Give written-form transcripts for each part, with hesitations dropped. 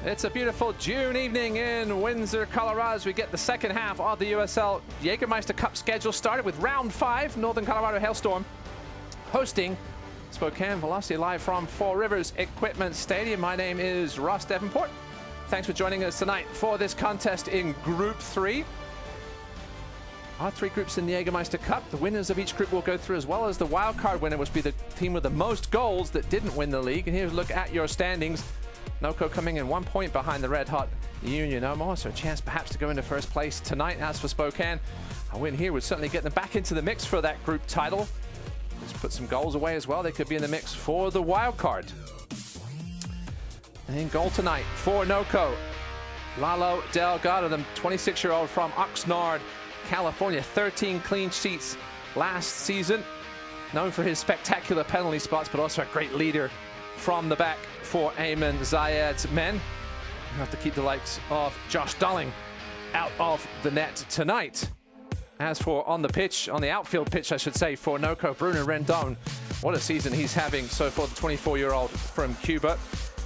It's a beautiful June evening in Windsor, Colorado, as we get the second half of the USL Jägermeister Cup schedule started with round 5. Northern Colorado Hailstorm hosting Spokane Velocity live from Four Rivers Equipment Stadium. My name is Ross Davenport. Thanks for joining us tonight for this contest in Group 3. Our 3 groups in the Jägermeister Cup. The winners of each group will go through, as well as the wildcard winner, which will be the team with the most goals that didn't win the league. And here's a look at your standings. NOCO coming in 1 point behind the red-hot Union Omo, so a chance perhaps to go into first place tonight. As for Spokane, a win here would certainly get them back into the mix for that group title. Let's put some goals away as well. They could be in the mix for the wild card. And in goal tonight for NOCO, Lalo Delgado, the 26-year-old from Oxnard, California. 13 clean sheets last season. Known for his spectacular penalty spots, but also a great leader from the back for Ayman Zayed's men. You have to keep the likes of Josh Dulling out of the net tonight. As for on the pitch, on the outfield pitch, I should say, for NOCO, Bruno Rendon. What a season he's having so far, the 24-year-old from Cuba.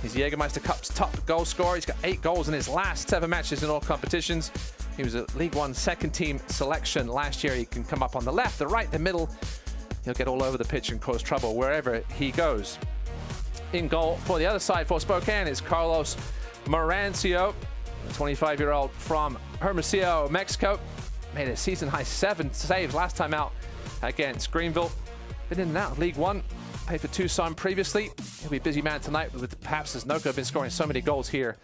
He's Jägermeister Cup's top goal scorer. He's got 8 goals in his last 7 matches in all competitions. He was a League One second-team selection last year. He can come up on the left, the right, the middle. He'll get all over the pitch and cause trouble wherever he goes. In goal for the other side for Spokane is Carlos Marancio, the 25-year-old from Hermosillo, Mexico. Made a season-high 7 saves last time out against Greenville. Been in and out of League One. Played for Tucson previously. He'll be a busy man tonight, with perhaps as NOCO have been scoring so many goals here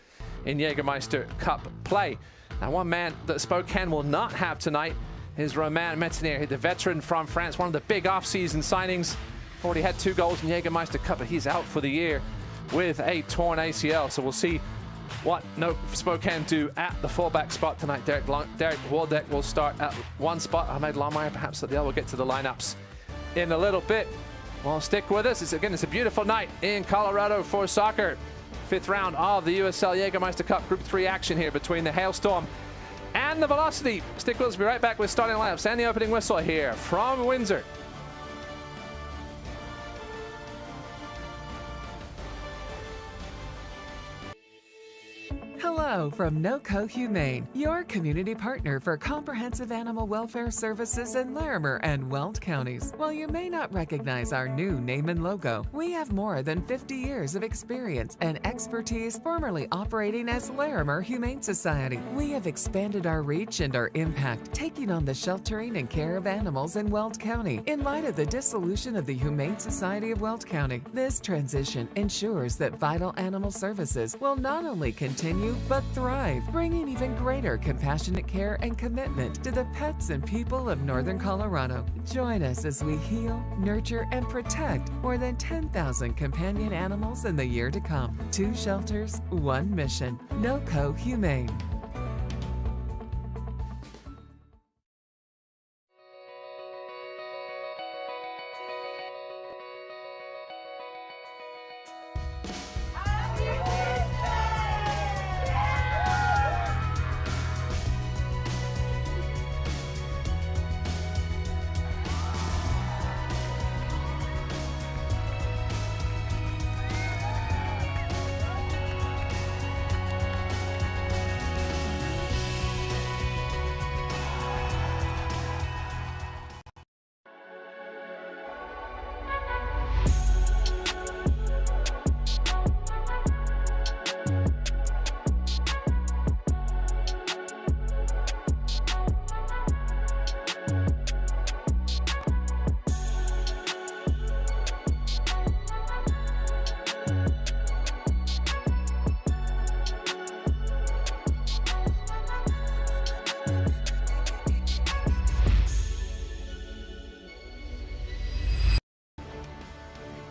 in Jägermeister Cup play. Now, one man that Spokane will not have tonight is Romain Metenier, the veteran from France, one of the big off-season signings. Already had 2 goals in Jägermeister Cup, but he's out for the year with a torn ACL. So we'll see what Spokane do at the fullback spot tonight. Derek Waldeck will start at one spot. Ahmed Longmire perhaps at the other. We'll get to the lineups in a little bit. Well, stick with us. It's a beautiful night in Colorado for soccer. 5th round of the USL Jägermeister Cup Group 3 action here between the Hailstorm and the Velocity. Stick with us. We'll be right back with starting lineups and the opening whistle here from Windsor. Hello from NOCO Humane, your community partner for comprehensive animal welfare services in Larimer and Weld counties. While you may not recognize our new name and logo, we have more than 50 years of experience and expertise formerly operating as Larimer Humane Society. We have expanded our reach and our impact, taking on the sheltering and care of animals in Weld County. In light of the dissolution of the Humane Society of Weld County, this transition ensures that vital animal services will not only continue but thrive, bringing even greater compassionate care and commitment to the pets and people of Northern Colorado. Join us as we heal, nurture, and protect more than 10,000 companion animals in the year to come. 2 shelters, 1 mission. NOCO Humane.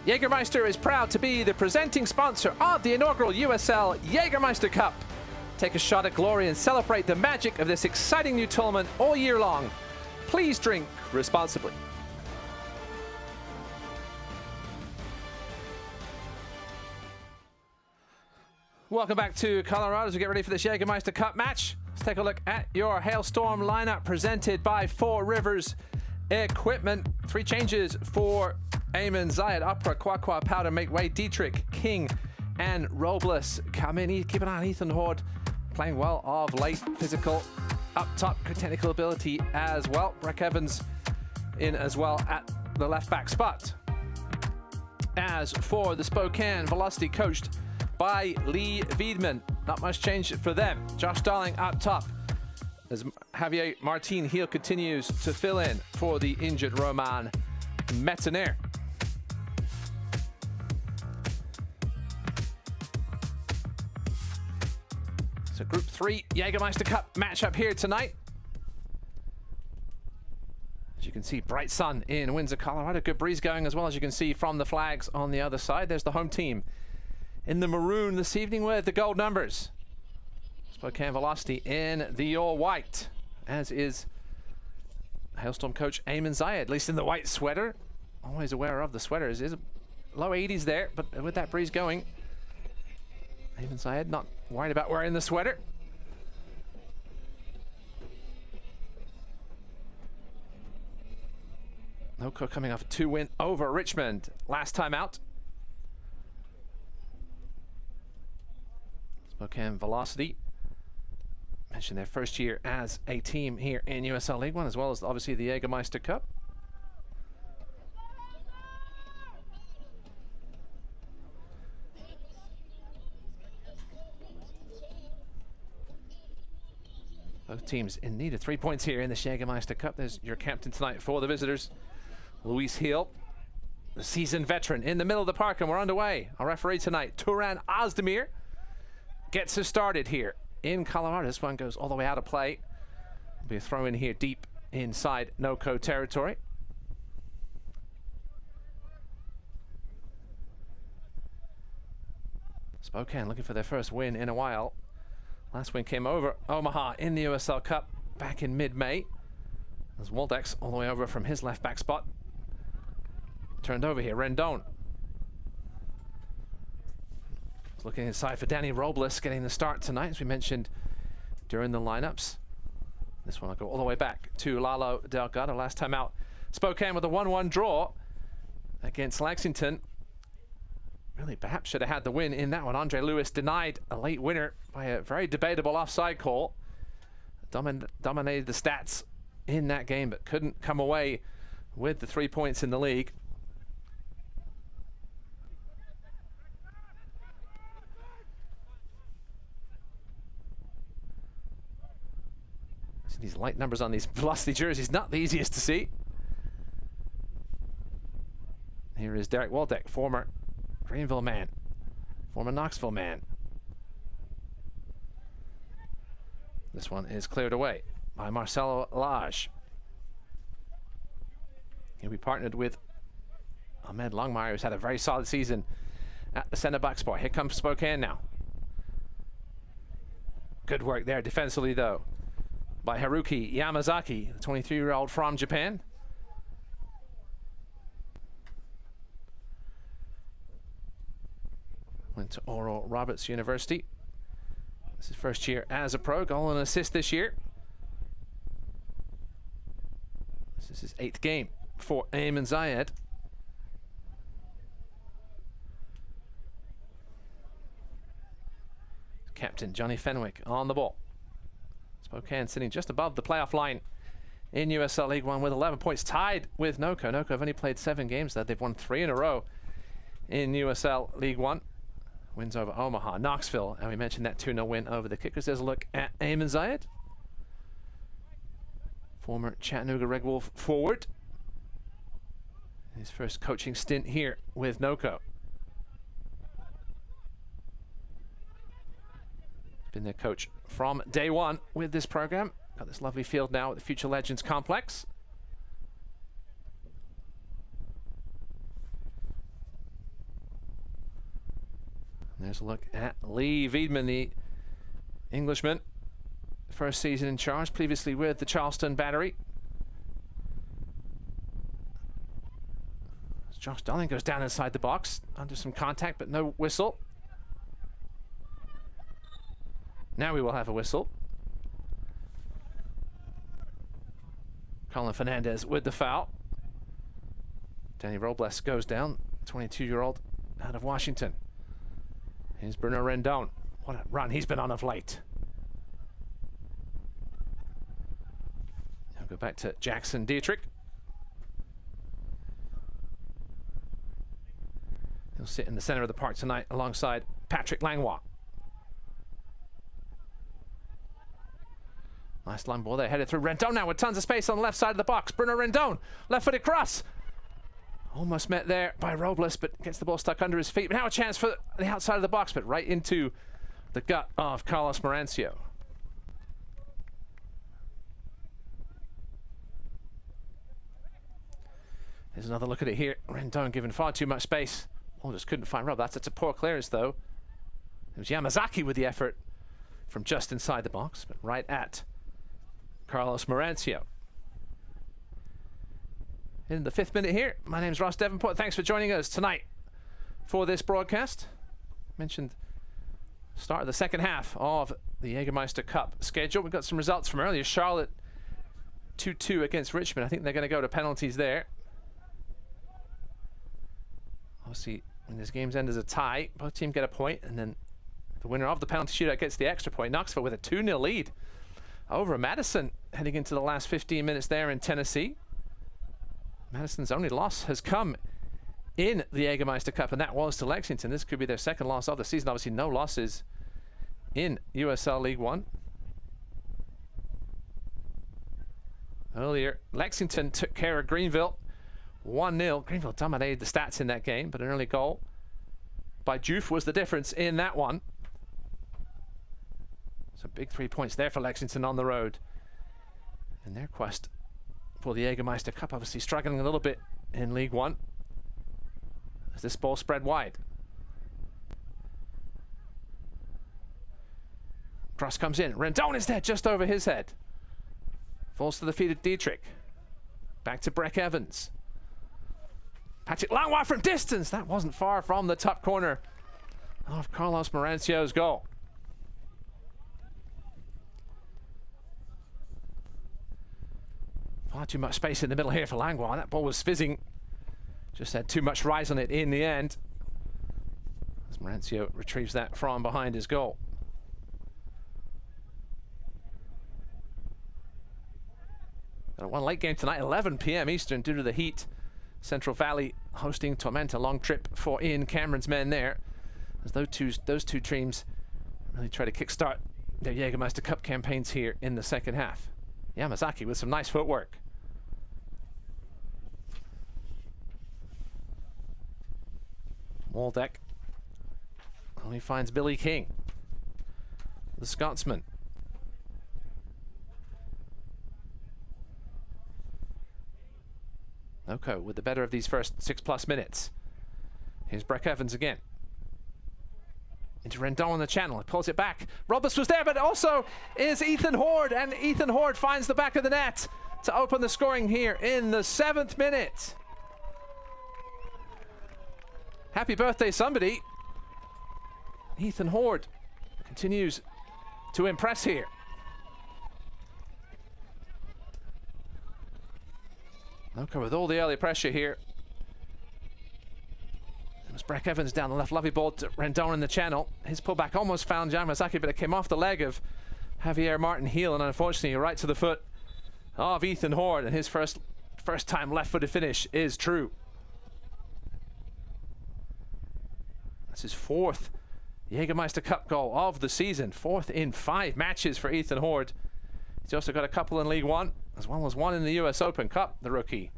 Jägermeister is proud to be the presenting sponsor of the inaugural USL Jägermeister Cup. Take a shot at glory and celebrate the magic of this exciting new tournament all year long. Please drink responsibly. Welcome back to Colorado as we get ready for this Jägermeister Cup match. Let's take a look at your Hailstorm lineup presented by Four Rivers Equipment. 3 changes for Ayman Zayed. Upra, Kwakwa, Powder, make way. Dietrich, King, and Robles come in. Keep an eye on Ethan Hoard, playing well of late. Physical, up top, good technical ability as well. Breck Evans in as well at the left back spot. As for the Spokane Velocity, coached by Lee Wiedemann, not much change for them. Josh Darling up top, as Javier Martin Heel continues to fill in for the injured Roman Metzener. So Group 3 Jägermeister Cup matchup here tonight. As you can see, bright sun in Windsor, Colorado. Good breeze going as well, as you can see from the flags on the other side. There's the home team in the maroon this evening with the gold numbers. Spokane Velocity in the all-white, as is Hailstorm coach Eamon Zayed, at least in the white sweater. Always aware of the sweaters. Is low 80s there, but with that breeze going, Eamon Zayed not worried about wearing the sweater. Noco coming off a 2-win over Richmond last time out. Spokane Velocity mentioned their first year as a team here in USL League One, as well as obviously the Jägermeister Cup. Both teams in need of 3 points here in the Jägermeister Cup. There's your captain tonight for the visitors, Luis Hill, the seasoned veteran in the middle of the park, and we're underway. Our referee tonight, Turan Ozdemir, gets us started here in Colorado. This one goes all the way out of play. It'll be a throw in here deep inside NOCO territory. Spokane looking for their first win in a while. Last win came over Omaha in the USL Cup back in mid-May. As Waldeck's all the way over from his left back spot. Turned over here, Rendon. Looking inside for Danny Robles, getting the start tonight, as we mentioned during the lineups. This one will go all the way back to Lalo Delgado. Last time out, Spokane with a 1-1 draw against Lexington. Really, perhaps should have had the win in that one. Andre Lewis denied a late winner by a very debatable offside call. Dominated the stats in that game, but couldn't come away with the 3 points in the league. These light numbers on these Velocity jerseys, not the easiest to see. Here is Derek Waldeck, former Greenville man, former Knoxville man. This one is cleared away by Marcelo Lage. He'll be partnered with Ahmed Longmire, who's had a very solid season at the center back spot. Here comes Spokane now. Good work there defensively, though, by Haruki Yamazaki, the 23-year-old from Japan. Went to Oral Roberts University. This is his first year as a pro, goal and assist this year. This is his 8th game for Eamon Zayed. Captain Johnny Fenwick on the ball. Spokane sitting just above the playoff line in USL League One with 11 points, tied with NOCO. NOCO have only played 7 games there. They've won 3 in a row in USL League One. Wins over Omaha, Knoxville, and we mentioned that 2-0 win over the Kickers. There's a look at Eamon Zayed, former Chattanooga Red Wolf forward. His first coaching stint here with NOCO. Been their coach from day one with this program. Got this lovely field now at the Future Legends Complex. And there's a look at Lee Wiedemann, the Englishman. First season in charge, previously with the Charleston Battery. As Josh Darling goes down inside the box, under some contact, but no whistle. Now we will have a whistle. Colin Fernandez with the foul. Danny Robles goes down, 22-year-old out of Washington. Here's Bruno Rendon. What a run he's been on of late. Now go back to Jackson Dietrich. He'll sit in the center of the park tonight alongside Patrick Langlois. Nice long ball there, headed through. Rendon now with tons of space on the left side of the box. Bruno Rendon, left-footed cross. Almost met there by Robles, but gets the ball stuck under his feet. But now a chance for the outside of the box, but right into the gut of Carlos Marancio. There's another look at it here. Rendon given far too much space. Oh, just couldn't find Rob. That's a poor clearance, though. It was Yamazaki with the effort from just inside the box, but right at Carlos Marancio. In the 5th minute here, my name's Ross Davenport. Thanks for joining us tonight for this broadcast. Mentioned start of the second half of the Jägermeister Cup schedule. We've got some results from earlier. Charlotte 2-2 against Richmond. I think they're going to go to penalties there. Obviously, when this game's end as a tie, both teams get a point, and then the winner of the penalty shootout gets the extra point. Knoxville with a 2-0 lead over Madison heading into the last 15 minutes there in Tennessee. Madison's only loss has come in the Jägermeister Cup, and that was to Lexington. This could be their second loss of the season. Obviously, no losses in USL League One. Earlier, Lexington took care of Greenville 1-0. Greenville dominated the stats in that game, but an early goal by Juve was the difference in that one. So big 3 points there for Lexington on the road. And their quest for the Jägermeister Cup obviously struggling a little bit in League One as this ball spread wide. Cross comes in. Rendon is there just over his head. Falls to the feet of Dietrich. Back to Breck Evans. Patrick Langlois from distance. That wasn't far from the top corner of Carlos Marancio's goal. Far too much space in the middle here for Langlois. That ball was fizzing. Just had too much rise on it in the end, as Marancio retrieves that from behind his goal. Got one late game tonight, 11 p.m. Eastern due to the heat. Central Valley hosting Tormenta. Long trip for Ian Cameron's men there, as those two teams really try to kickstart their Jägermeister Cup campaigns here in the second half. Yamazaki with some nice footwork. Waldeck only finds Billy King, the Scotsman. Oko with the better of these first 6+ minutes. Here's Breck Evans again. Into Rendon on the channel. He pulls it back. Roberts was there, but also is Ethan Hoard. And Ethan Hoard finds the back of the net to open the scoring here in the 7th minute. Happy birthday, somebody. Ethan Hoard continues to impress here. Okay, with all the early pressure here. It was Breck Evans down the left. Lovely ball to Rendon in the channel. His pullback almost found Yamazaki, but it came off the leg of Javier Martin Heel, and unfortunately right to the foot of Ethan Hoard, and his first time left-footed finish is true. That's his 4th Jägermeister Cup goal of the season. 4th in 5 matches for Ethan Hoard. He's also got a couple in League One, as well as one in the US Open Cup, the rookie.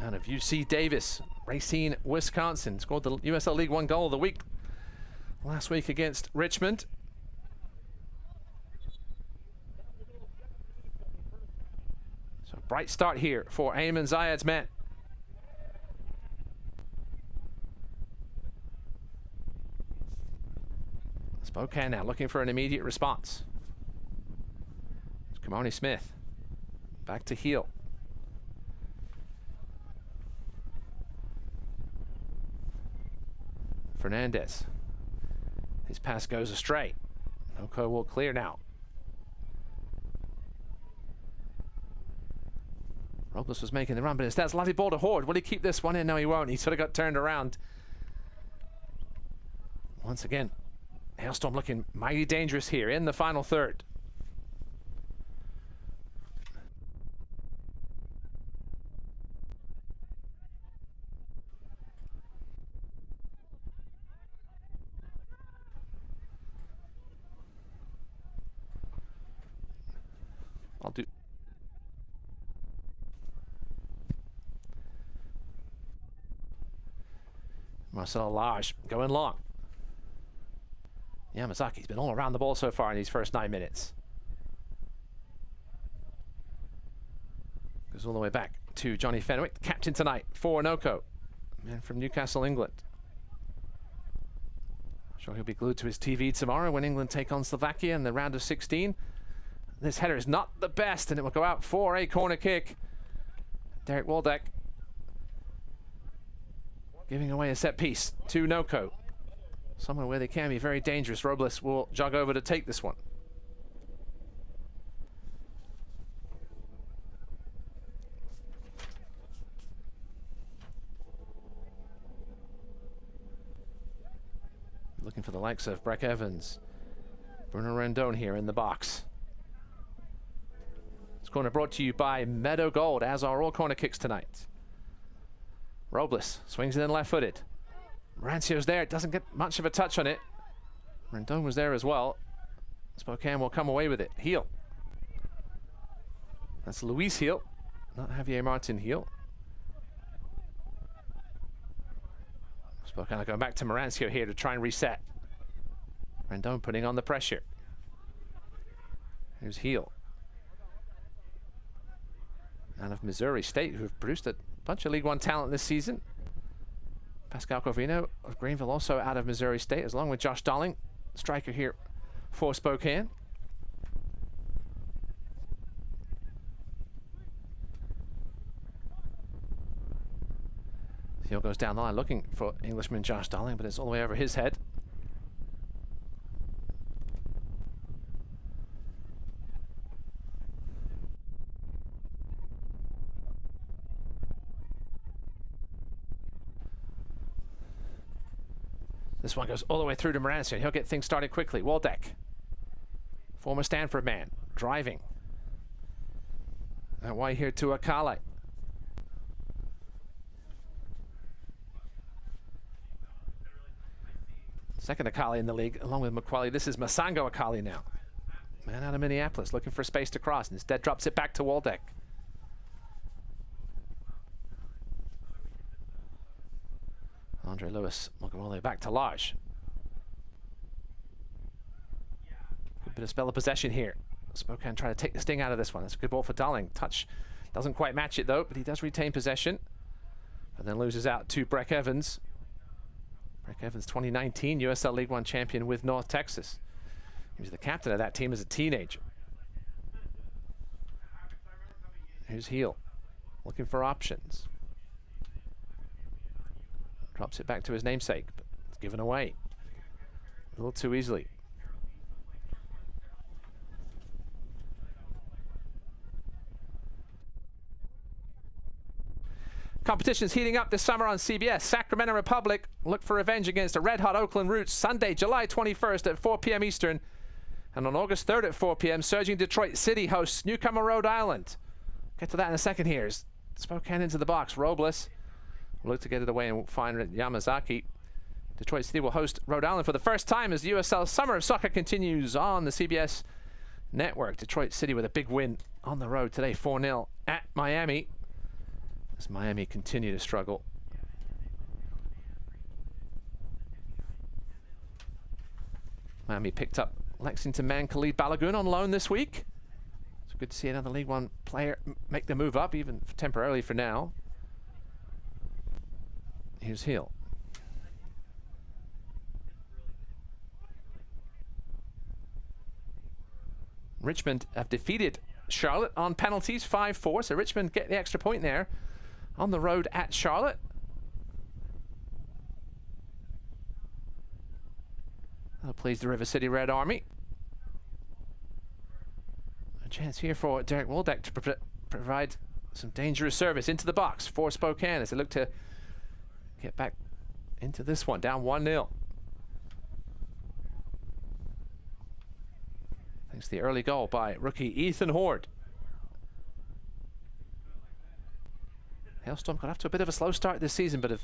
Out of UC Davis, Racine, Wisconsin. Scored the USL League One goal of the week last week against Richmond. So bright start here for Ayman Zayed's men. Spokane now looking for an immediate response. It's Kamoni Smith. Back to Heel. Fernandez. His pass goes astray. Oko will clear now. Robles was making the run, but instead it's a lovely ball to Hoard. Will he keep this one in? No, he won't. He sort of got turned around Once again, Hailstorm looking mighty dangerous here in the final third. I'll do. Marcel Lage going long. Yamazaki's been all around the ball so far in these first 9 minutes. Goes all the way back to Johnny Fenwick, the captain tonight for Noko, man from Newcastle, England. I'm sure he'll be glued to his TV tomorrow when England take on Slovakia in the round of 16. This header is not the best, and it will go out for a corner kick. Derek Waldeck giving away a set piece to Noko. Somewhere where they can be very dangerous. Robles will jog over to take this one. Looking for the likes of Breck Evans. Bruno Rendon here in the box. This corner brought to you by Meadow Gold, as are all corner kicks tonight. Robles swings it in left-footed. Rancio's there, doesn't get much of a touch on it. Rendon was there as well. Spokane will come away with it. Heel. That's Luis Heel, not Javier Martin Heel. Spokane are going back to Marancio here to try and reset. Rendon putting on the pressure. Here's Heel. Out of Missouri State, who have produced a bunch of League One talent this season. Pascal Covino of Greenville also out of Missouri State, along with Josh Darling, striker here for Spokane. Heel goes down the line looking for Englishman Josh Darling, but it's all the way over his head. This one goes all the way through to Marancio. He'll get things started quickly. Waldeck, former Stanford man, driving. That way here to Akale. Second Akale in the league, along with McQually. This is Masango Akale now. Man out of Minneapolis, looking for space to cross, and instead drops it back to Waldeck. Andre Lewis will go all the way back to Lage. Good bit of spell of possession here. Spokane trying to take the sting out of this one. That's a good ball for Darling. Touch doesn't quite match it though, but he does retain possession. And then loses out to Breck Evans. Breck Evans, 2019 USL League One champion with North Texas. He was the captain of that team as a teenager. Here's Heel, looking for options. Drops it back to his namesake, but it's given away a little too easily. Competition's heating up this summer on CBS. Sacramento Republic look for revenge against the red-hot Oakland Roots Sunday, July 21st at 4 p.m. Eastern. And on August 3rd at 4 p.m., surging Detroit City hosts newcomer Rhode Island. Get to that in a second here. Spokane into the box. Robles will look to get it away and find Yamazaki. Detroit City will host Rhode Island for the first time as the USL Summer of Soccer continues on the CBS network. Detroit City with a big win on the road today, 4-0 at Miami, as Miami continue to struggle. Miami picked up Lexington man Khalid Balagoon on loan this week. It's good to see another League One player make the move up, even temporarily for now. Here's Hill. Richmond have defeated Charlotte on penalties, 5-4. So Richmond get the extra point there on the road at Charlotte. That'll please the River City Red Army. A chance here for Derek Waldeck to provide some dangerous service into the box for Spokane as they look to get back into this one, down 1-0. Thanks to the early goal by rookie Ethan Hoard. Hailstorm got off to a bit of a slow start this season, but have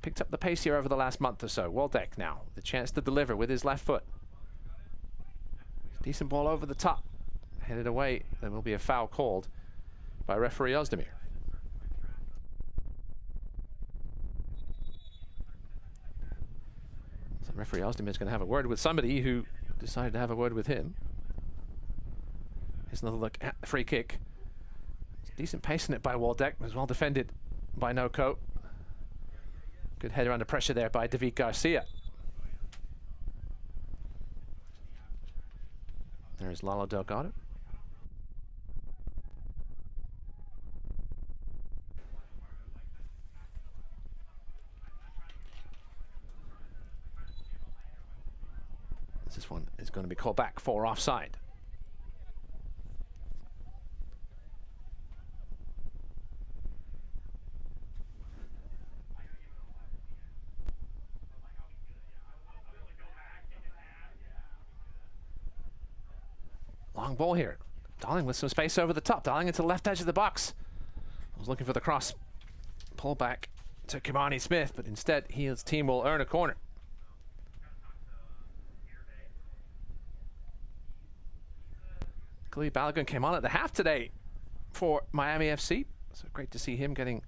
picked up the pace here over the last month or so. Waldeck now, the chance to deliver with his left foot. Decent ball over the top. Headed away. There will be a foul called by referee Ozdemir. So referee Ozdemir is going to have a word with somebody who decided to have a word with him. Here's another look at the free kick. Decent pace in it by Waldeck. Was well defended by Noko. Good header under pressure there by David Garcia. There's Lalo Delgado. This one is going to be called back for offside. Long ball here. Darling with some space over the top. Darling into the left edge of the box. I was looking for the cross. Pull back to Kimani Smith, but instead his team will earn a corner. Khalid Balogun came on at the half today for Miami FC. So great to see him getting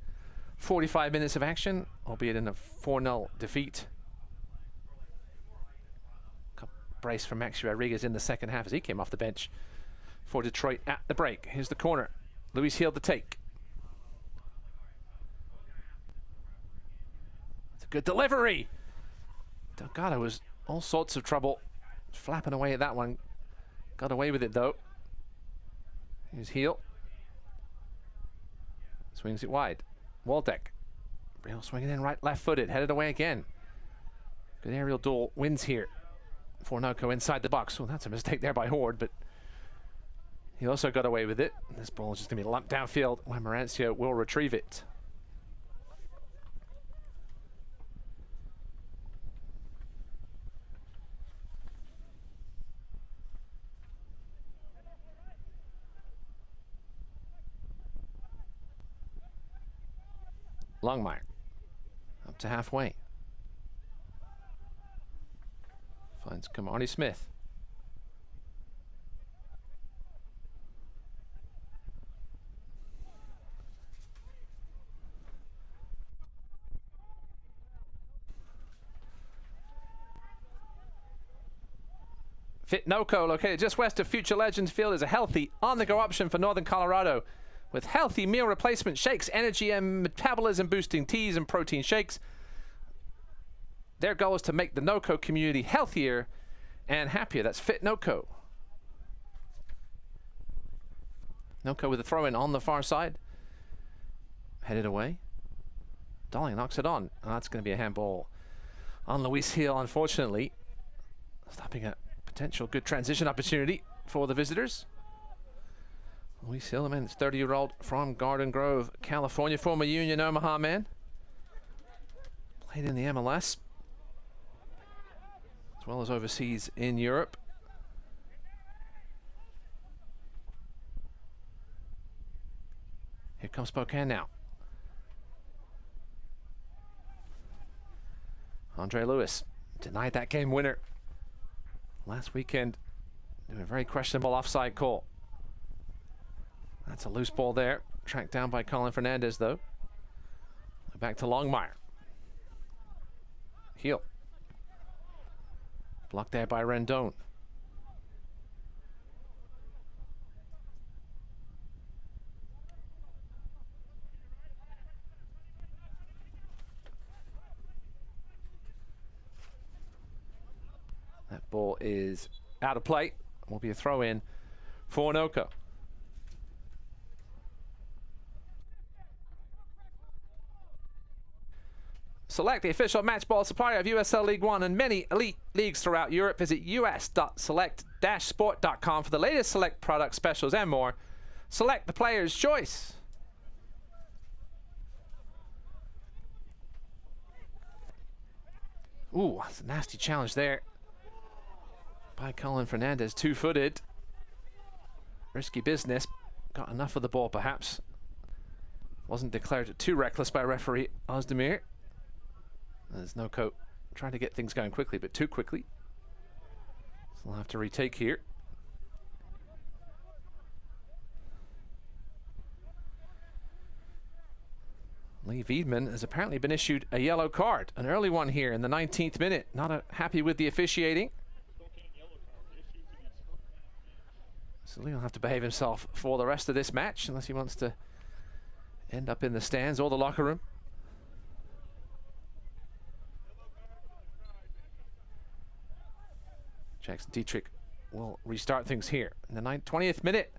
45 minutes of action, albeit in a 4-0 defeat. Brace from Maxi Rodriguez in the second half as he came off the bench for Detroit at the break. Here's the corner. Luis Gil to take. It's a good delivery. Delgado was all sorts of trouble, flapping away at that one. Got away with it though. Here's Gil. Swings it wide. Waldeck. Real swinging in right, left-footed, headed away again. Good aerial duel wins here for Noko inside the box. Well, that's a mistake there by Hoard, but he also got away with it. This ball is just going to be lumped downfield when Marancio will retrieve it. Longmire up to halfway. Finds Kimani Smith. Fit Noko, located just west of Future Legends Field, is a healthy on-the-go option for Northern Colorado with healthy meal replacement shakes, energy and metabolism boosting teas and protein shakes. Their goal is to make the Noko community healthier and happier. That's Fit Noko. Noko with a throw-in on the far side. Headed away. Darling knocks it on. Oh, that's going to be a handball on Luis Gil, unfortunately. Stopping a potential good transition opportunity for the visitors. Luis Gil, a man that's 30-year-old from Garden Grove, California, former Union Omaha man. Played in the MLS, as well as overseas in Europe. Here comes Spokane now. Andre Lewis denied that game winner last weekend. A very questionable offside call. That's a loose ball there. Tracked down by Colin Fernandez, though. Back to Longmire. Gil. Blocked there by Rendon. That ball is out of play. Will be a throw-in for Noko. Select, the official match ball supplier of USL League One and many elite leagues throughout Europe. Visit us.select-sport.com for the latest Select product specials and more. Select, the player's choice. Ooh, that's a nasty challenge there by Colin Fernandez, two-footed. Risky business. Got enough of the ball, perhaps. Wasn't declared too reckless by referee Ozdemir. There's no coat trying to get things going quickly, but too quickly. So we'll have to retake here. Lee Wiedman has apparently been issued a yellow card, an early one here in the 19th minute. Not happy with the officiating. So Lee will have to behave himself for the rest of this match unless he wants to end up in the stands or the locker room. Jackson Dietrich will restart things here in the 20th minute.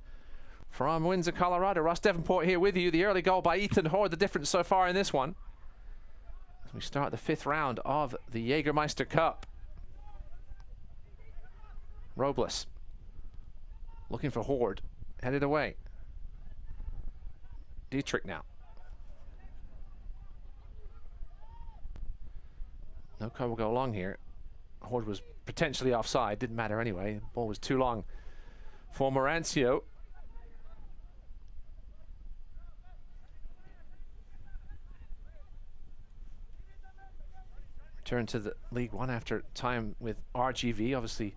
From Windsor, Colorado, Ross Davenport here with you. The early goal by Ethan Hoard, the difference so far in this one. As we start the 5th round of the Jägermeister Cup. Robles looking for Hoard, headed away. Dietrich now. No call will go along here. Hoard was potentially offside, didn't matter anyway. The ball was too long for Morancio. Return to the League One after time with RGV. Obviously,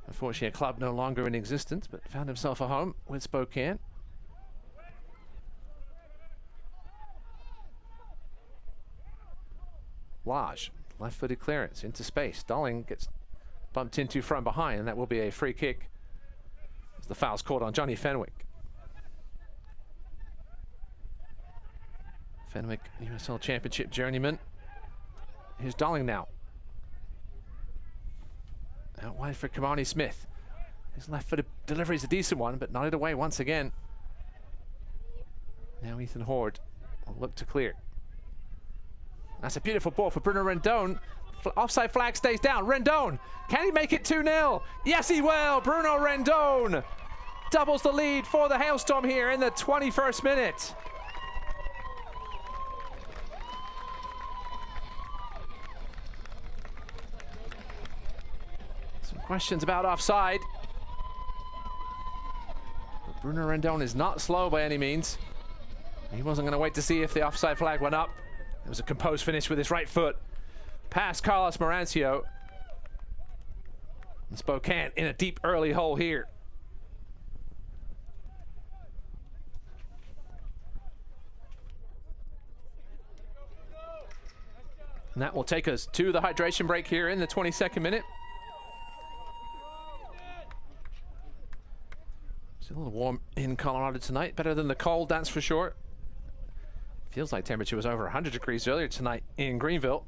unfortunately, a club no longer in existence, but found himself a home with Spokane. Lage, left-footed clearance into space. Dolling gets bumped into from behind, and that will be a free kick as the foul's called on Johnny Fenwick. Fenwick, USL Championship journeyman. Here's Dolling now. Out wide for Kamani Smith. His left-footed delivery is a decent one, but nodded away once again. Now Ethan Hoard will look to clear. That's a beautiful ball for Bruno Rendon. Offside flag stays down. Rendon, can he make it 2-0? Yes, he will. Bruno Rendon doubles the lead for the Hailstorm here in the 21st minute. Some questions about offside. But Bruno Rendon is not slow by any means. He wasn't going to wait to see if the offside flag went up. It was a composed finish with his right foot. Past Carlos Morancio. And Spokane in a deep early hole here. And that will take us to the hydration break here in the 22nd minute. It's a little warm in Colorado tonight. Better than the cold, that's for sure. Feels like temperature was over 100 degrees earlier tonight in Greenville.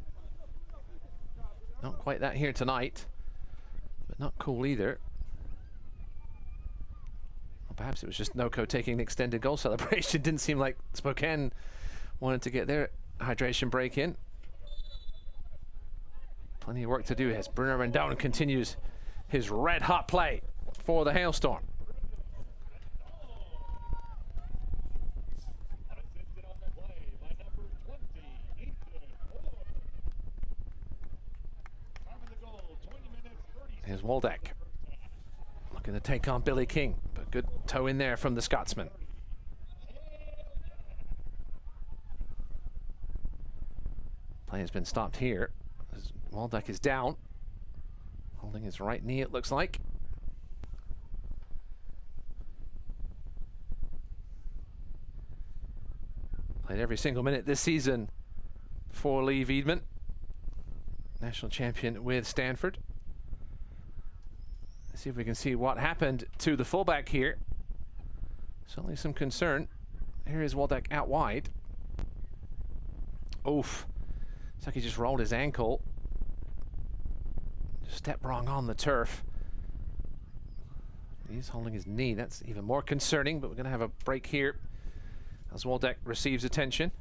Not quite that here tonight, but not cool either. Or perhaps it was just Noco taking an extended goal celebration. Didn't seem like Spokane wanted to get their hydration break in. Plenty of work to do as Bruno Rendon continues his red-hot play for the Hailstorm. Here's Waldeck looking to take on Billy King, but good toe in there from the Scotsman. Play has been stopped here as Waldeck is down, holding his right knee, it looks like. Played every single minute this season for Lee Wiedman, national champion with Stanford. See if we can see what happened to the fullback here. Certainly some concern. Here is Waldeck out wide. Oof. It's like he just rolled his ankle. Just stepped wrong on the turf. He's holding his knee. That's even more concerning, but we're going to have a break here as Waldeck receives attention.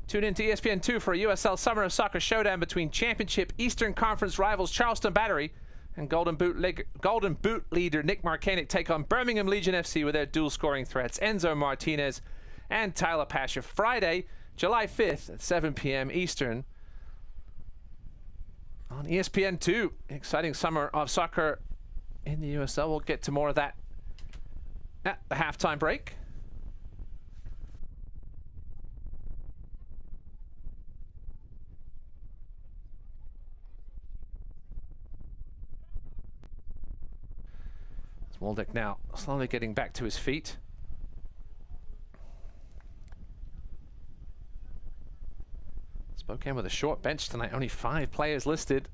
Tune in to ESPN2 for a USL Summer of Soccer showdown between Championship Eastern Conference rivals Charleston Battery and Golden Boot leader Nick Marcanic take on Birmingham Legion FC with their dual scoring threats. Enzo Martinez and Tyler Pasher. Friday, July 5th at 7 p.m. Eastern on ESPN2. Exciting summer of soccer in the USL. We'll get to more of that at the halftime break. Waldeck now slowly getting back to his feet. Spokane with a short bench tonight, only 5 players listed.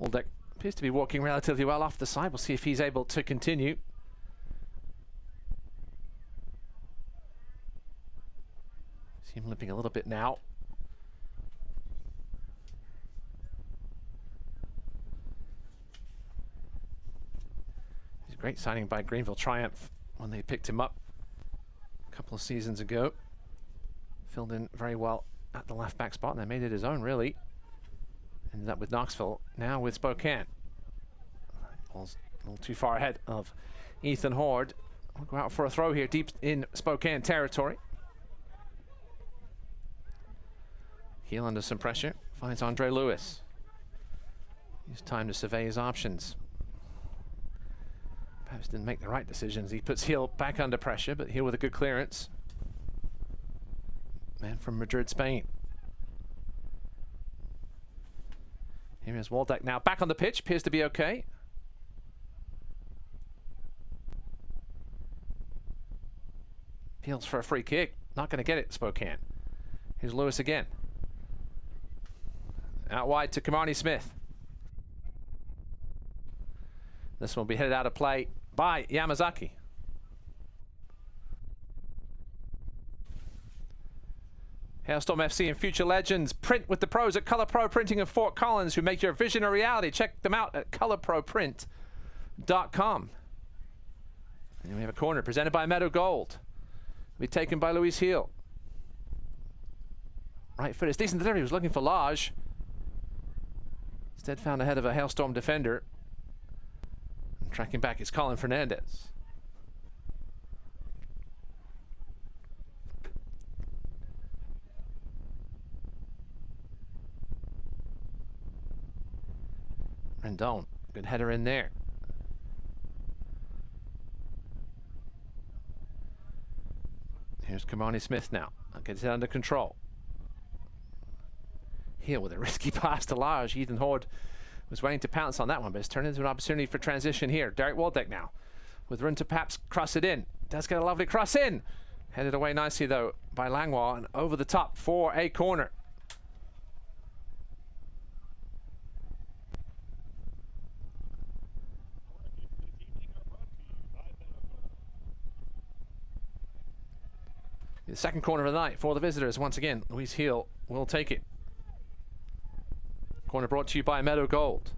Waldeck appears to be walking relatively well off the side. We'll see if he's able to continue. See him limping a little bit now. Great signing by Greenville Triumph when they picked him up a couple of seasons ago. Filled in very well at the left back spot and they made it his own, really. Ended up with Knoxville, now with Spokane. Ball's a little too far ahead of Ethan Hoard. We'll go out for a throw here deep in Spokane territory. Heel under some pressure, finds Andre Lewis. He's time to survey his options. Perhaps didn't make the right decisions. He puts Heel back under pressure, but Heel with a good clearance. Man from Madrid, Spain. Here is Waldeck now back on the pitch, appears to be okay. Appeals for a free kick, not going to get it, Spokane. Here's Lewis again. Out wide to Kamani Smith. This one will be headed out of play by Yamazaki. Hailstorm FC and future legends. Print with the pros at Color Pro Printing of Fort Collins, who make your vision a reality. Check them out at colorproprint.com. And we have a corner presented by Meadow Gold. Will be taken by Luis Heel. Right foot is decent delivery. He was looking for Lodge. Instead found ahead of a Hailstorm defender. Tracking back is Colin Fernandez. Rendon, good header in there. Here's Kamani Smith now. Gets it under control. Here with a risky pass to Lage. Ethan Hoard was waiting to pounce on that one, but it's turned into an opportunity for transition here. Derek Waldeck now with room to perhaps cross it in. Does get a lovely cross in. Headed away nicely though by Langlois and over the top for a corner. The second corner of the night for the visitors. Once again, Luis Heel will take it. Corner brought to you by Meadow Gold.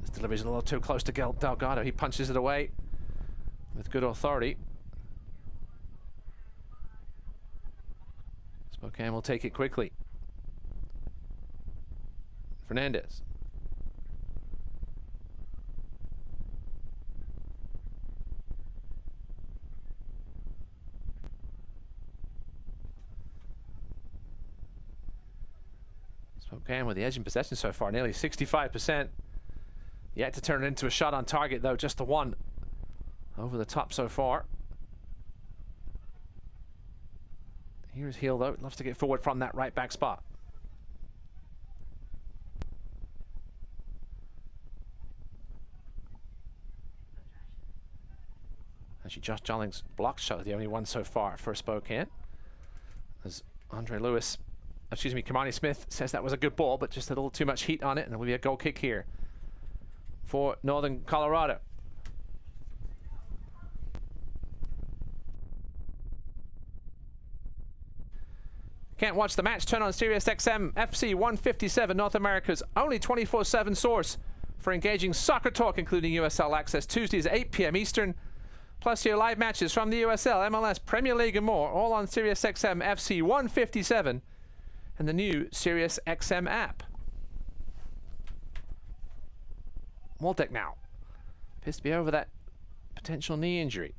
This delivery is a little too close to Delgado. He punches it away with good authority. Spokane will take it quickly. Fernandez. Spokane with the edge in possession so far, nearly 65%. Yet to turn it into a shot on target though, just the one over the top so far. Here's Heel though, loves to get forward from that right back spot. Actually, Josh Jolling's block shot is the only one so far for Spokane. As Andre Lewis, excuse me, Kamani Smith says that was a good ball, but just a little too much heat on it, and it will be a goal kick here for Northern Colorado. Can't watch the match? Turn on SiriusXM FC 157, North America's only 24/7 source for engaging soccer talk, including USL Access, Tuesdays at 8 p.m. Eastern. plus your live matches from the USL, MLS, Premier League and more, all on SiriusXM FC 157 and the new SiriusXM app. Waldeck now. Appears to be over that potential knee injury.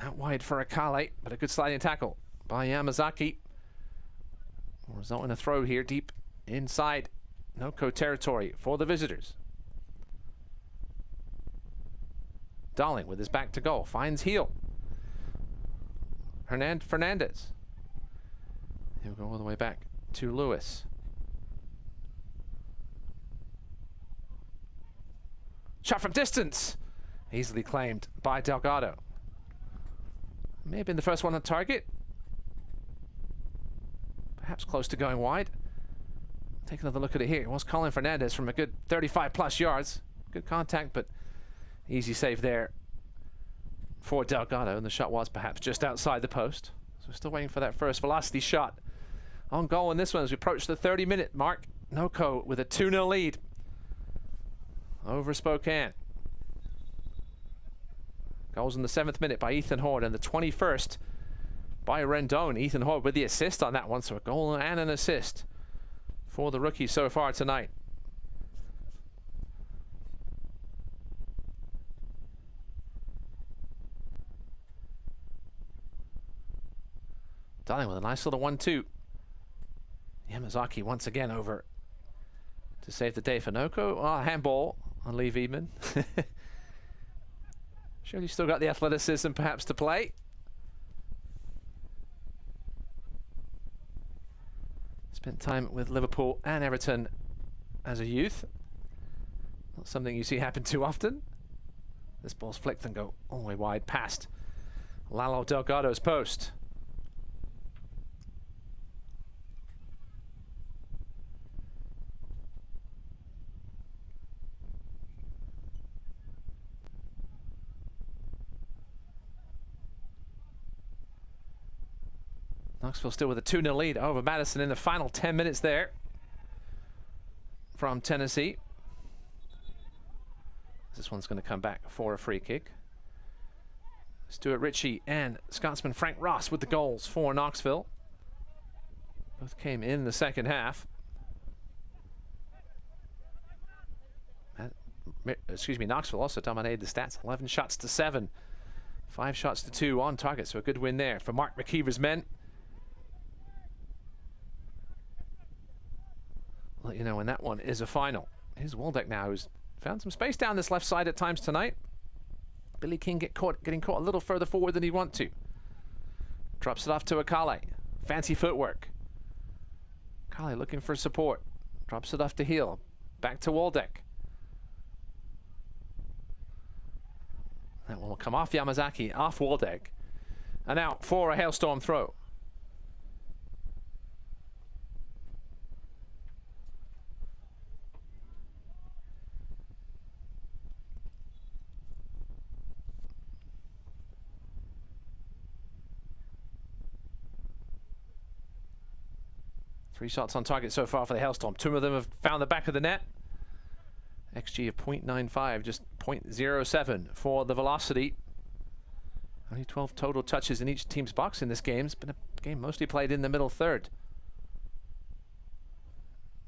Out wide for Akale, but a good sliding tackle by Yamazaki. Will result in a throw here deep inside Noko territory for the visitors. Darling with his back to goal finds heel. Fernandez. He'll go all the way back to Lewis. Shot from distance. Easily claimed by Delgado. May have been the first one on target. Perhaps close to going wide. Take another look at it here. It was Colin Fernandez from a good 35 plus yards. Good contact, but easy save there for Delgado. And the shot was perhaps just outside the post. So we're still waiting for that first velocity shot on goal in this one as we approach the 30-minute mark. Noko with a 2-0 lead over Spokane. Goals in the 7th minute by Ethan Hoard and the 21st by Rendon. Ethan Hoard with the assist on that one, so a goal and an assist for the rookie so far tonight. Darling with a nice little 1-2. Yamazaki once again over to save the day for Noko. Oh, handball on Lee Veedman. Sure, he's still got the athleticism perhaps to play. Spent time with Liverpool and Everton as a youth. Not something you see happen too often. This ball's flicked and go all the way wide past Lalo Delgado's post. Knoxville still with a 2-0 lead over Madison in the final 10 minutes there from Tennessee. This one's going to come back for a free kick. Stuart Ritchie and Scotsman Frank Ross with the goals for Knoxville. Both came in the second half. Knoxville also dominated the stats. 11 shots to 7. 5 shots to 2 on target, so a good win there for Mark McKeever's men. I'll let you know when that one is a final. Here's Waldeck now, who's found some space down this left side at times tonight. Billy King getting caught a little further forward than he'd want to. Drops it off to Akale. Fancy footwork. Akale looking for support. Drops it off to Heel. Back to Waldeck. That one will come off Yamazaki, off Waldeck. And out for a Hailstorm throw. Three shots on target so far for the Hailstorm. 2 of them have found the back of the net. XG of 0.95, just 0.07 for the velocity. Only 12 total touches in each team's box in this game. It's been a game mostly played in the middle third.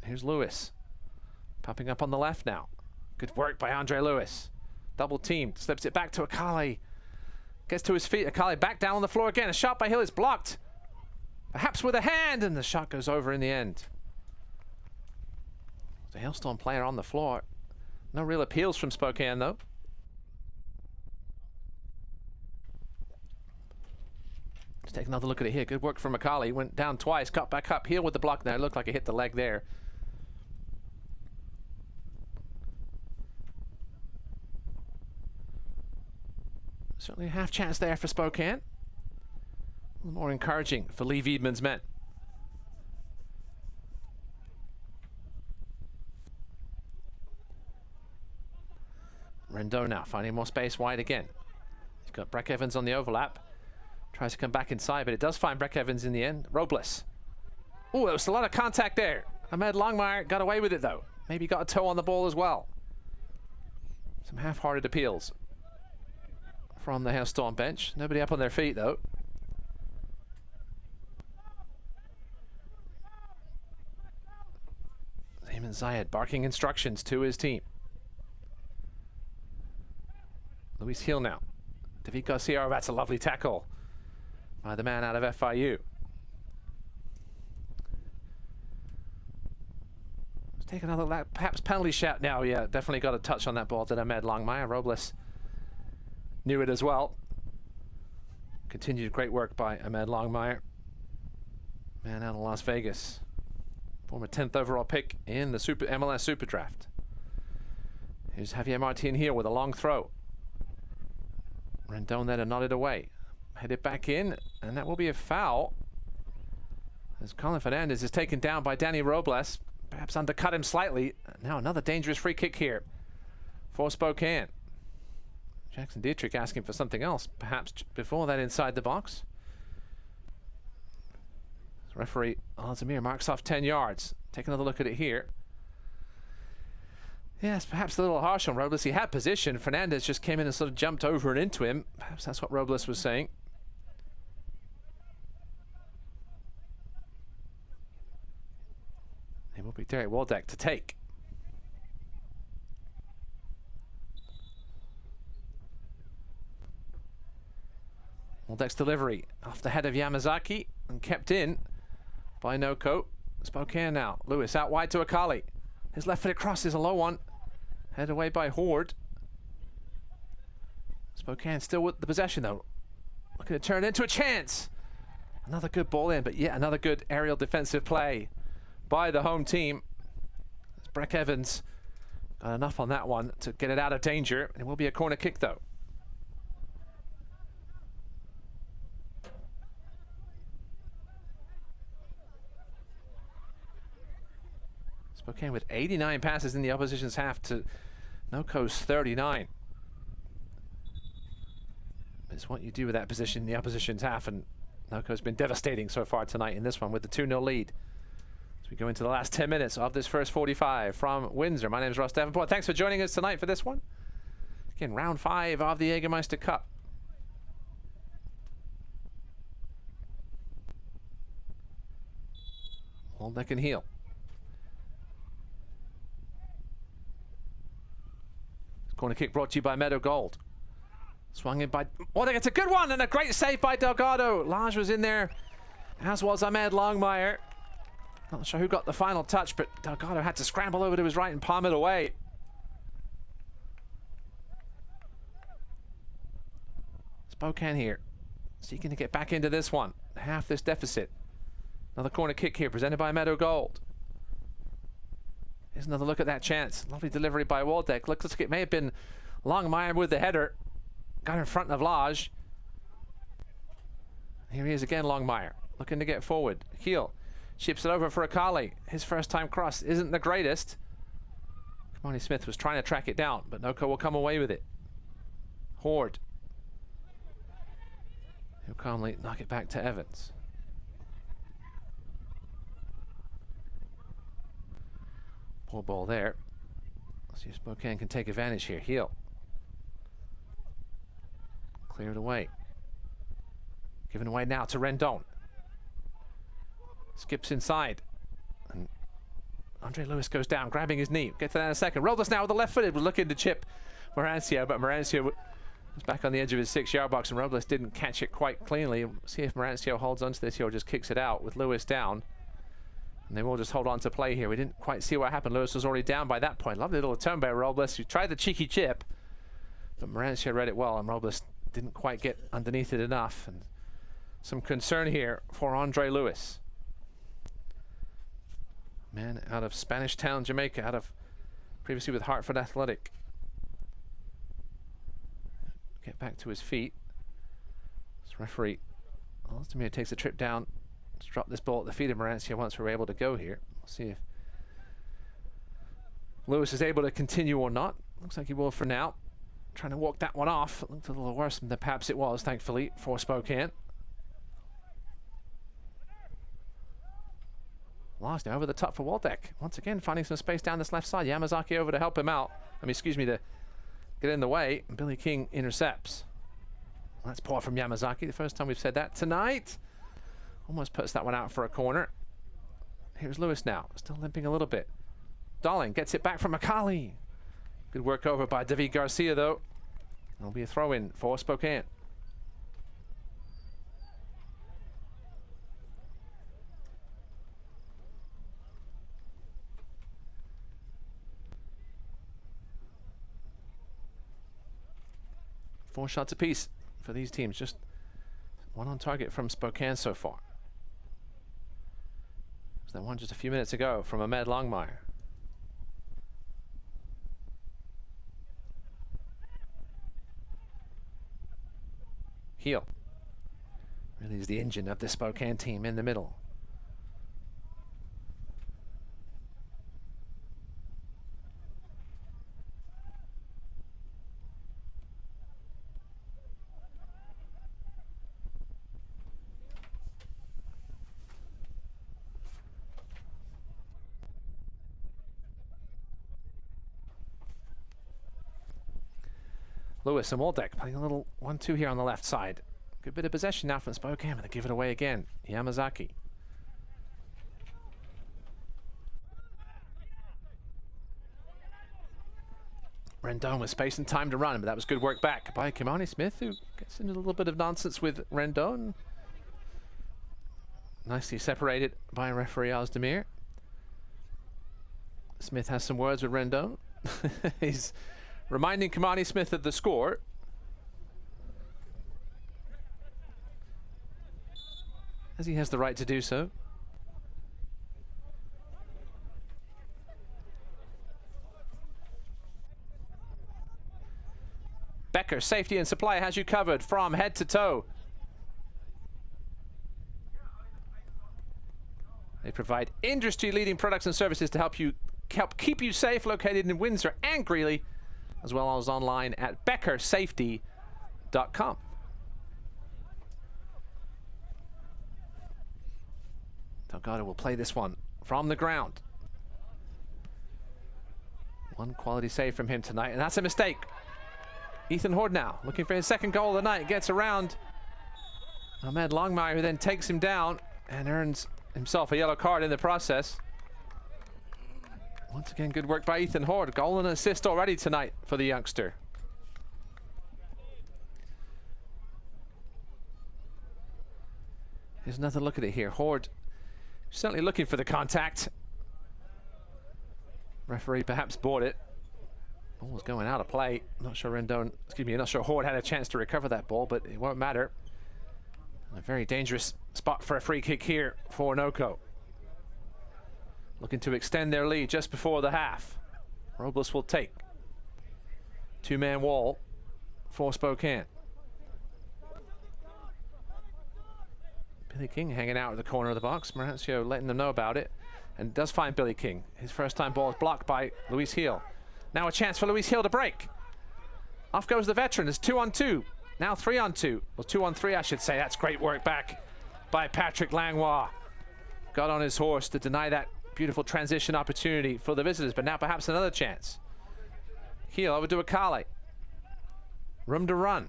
Here's Lewis. Popping up on the left now. Good work by Andre Lewis. Double teamed. Slips it back to Akale. Gets to his feet. Akale back down on the floor again. A shot by Hill is blocked. Perhaps with a hand, and the shot goes over in the end. The Hailstorm player on the floor. No real appeals from Spokane, though. Let's take another look at it here. Good work from Akale. Went down twice, cut back up. Heel with the block there. It looked like it hit the leg there. Certainly a half chance there for Spokane. A little more encouraging for Lee Veedman's men. Rendon now finding more space wide again. He's got Breck Evans on the overlap. Tries to come back inside, but it does find Breck Evans in the end. Robles. Oh, there was a lot of contact there. Ahmed Longmire got away with it though. Maybe got a toe on the ball as well. Some half-hearted appeals from the Hailstorm bench. Nobody up on their feet, though. Zayman Zayed barking instructions to his team. Luis Hill now. David Garcia, oh, that's a lovely tackle by the man out of FIU. Let's take another lap, perhaps penalty shout now. Yeah, definitely got a touch on that ball to Ahmed Longmire. Robles knew it as well. Continued great work by Ahmed Longmire. Man out of Las Vegas. Former 10th overall pick in the MLS Super Draft. Here's Javier Martin here with a long throw. Rendon there to nod it away. Headed back in, and that will be a foul. As Colin Fernandez is taken down by Danny Robles. Perhaps undercut him slightly. Now another dangerous free kick here for Spokane. Jackson Dietrich asking for something else, perhaps before that inside the box. Referee Alzamir marks off 10 yards. Take another look at it here. Yes, perhaps a little harsh on Robles. He had position. Fernandez just came in and sort of jumped over and into him. Perhaps that's what Robles was saying. It will be Derek Waldeck to take. Waldeck's delivery off the head of Yamazaki and kept in by Noko. Spokane now. Lewis out wide to Akali. His left-footed cross is a low one. Head away by Hoard. Spokane still with the possession though. Looking to turn it into a chance. Another good ball in, but yet another good aerial defensive play by the home team. Breck Evans got enough on that one to get it out of danger. It will be a corner kick though. Spokane with 89 passes in the opposition's half to Noko's 39. It's what you do with that position in the opposition's half, and Noko's been devastating so far tonight in this one with the 2-0 lead. As we go into the last 10 minutes of this first 45 from Windsor. My name is Ross Davenport. Thanks for joining us tonight for this one. Again, round 5 of the Jägermeister Cup. Waldeck and Heel. Corner kick brought to you by Meadow Gold. Swung in by Waldeck. It's a good one and a great save by Delgado. Lage was in there, as was Ahmed Longmire. Not sure who got the final touch, but Delgado had to scramble over to his right and palm it away. Spokane here, seeking to get back into this one. Half this deficit. Another corner kick here presented by Meadow Gold. Here's another look at that chance. Lovely delivery by Waldeck. Looks like it may have been Longmire with the header. Got in front of Lage. Here he is again, Longmire. Looking to get forward. Heel chips it over for Akali. His first time cross isn't the greatest. Kamani Smith was trying to track it down, but Noko will come away with it. Hoard. He'll calmly knock it back to Evans. Poor ball there. Let's see if Spokane can take advantage here. Heel. Cleared away. Given away now to Rendon. Skips inside. And Andre Lewis goes down, grabbing his knee. Get to that in a second. Robles now with the left footed. We're looking to chip Morancio, but Morancio was back on the edge of his 6-yard box, and Robles didn't catch it quite cleanly. See if Morancio holds onto this here or just kicks it out with Lewis down. And they will just hold on to play here. We didn't quite see what happened. Lewis was already down by that point. Lovely little turn by Robles, who tried the cheeky chip, but Morancio read it well, and Robles didn't quite get underneath it enough. And some concern here for Andre Lewis. Man out of Spanish Town, Jamaica, out of previously with Hartford Athletic. Get back to his feet. This referee, Alstamir, takes a trip down. Let's drop this ball at the feet of Morancio once we're able to go here. We'll see if Lewis is able to continue or not. Looks like he will for now. Trying to walk that one off. It looked a little worse than perhaps it was, thankfully, for Spokane. Last over the top for Waldeck. Once again, finding some space down this left side. Yamazaki over to help him out. I mean, excuse me, to get in the way. And Billy King intercepts. That's poor from Yamazaki. The first time we've said that tonight. Almost puts that one out for a corner. Here's Lewis now, still limping a little bit. Darling gets it back from Akali. Good work over by David Garcia, though. It'll be a throw-in for Spokane. Four shots apiece for these teams. Just one on target from Spokane so far. Was that one just a few minutes ago from Ahmed Longmire. Heel really is the engine of the Spokane team in the middle. Lewis and Waldeck playing a little 1-2 here on the left side. Good bit of possession now from Spokane, but they give it away again. Yamazaki. Rendon with space and time to run, but that was good work back by Kimani Smith, who gets into a little bit of nonsense with Rendon. Nicely separated by referee Ozdemir. Smith has some words with Rendon. He's reminding Kimani Smith of the score. As he has the right to do so. Becker, Safety and Supply has you covered from head to toe. They provide industry-leading products and services to help keep you safe, located in Windsor and Greeley, as well as online at beckersafety.com. Delgado will play this one from the ground. One quality save from him tonight, and that's a mistake. Ethan Hoard now, looking for his second goal of the night, gets around Ahmed Longmire, who then takes him down and earns himself a yellow card in the process. Once again, good work by Ethan Hoard. Goal and assist already tonight for the youngster. Here's another look at it here. Hoard certainly looking for the contact. Referee perhaps bought it. Ball was going out of play. Not sure Rendon, not sure Hoard had a chance to recover that ball, but it won't matter. A very dangerous spot for a free kick here for Noko. Looking to extend their lead just before the half. Robles will take. Two-man wall for Spokane. Billy King hanging out at the corner of the box. Mauricio letting them know about it. And does find Billy King. His first time ball is blocked by Luis Heel. Now a chance for Luis Heel to break. Off goes the veteran. It's 2-on-2. Now 3-on-2. Well, 2-on-3, I should say. That's great work back by Patrick Langlois. Got on his horse to deny that beautiful transition opportunity for the visitors, but now perhaps another chance. Heel over to Akale. Room to run.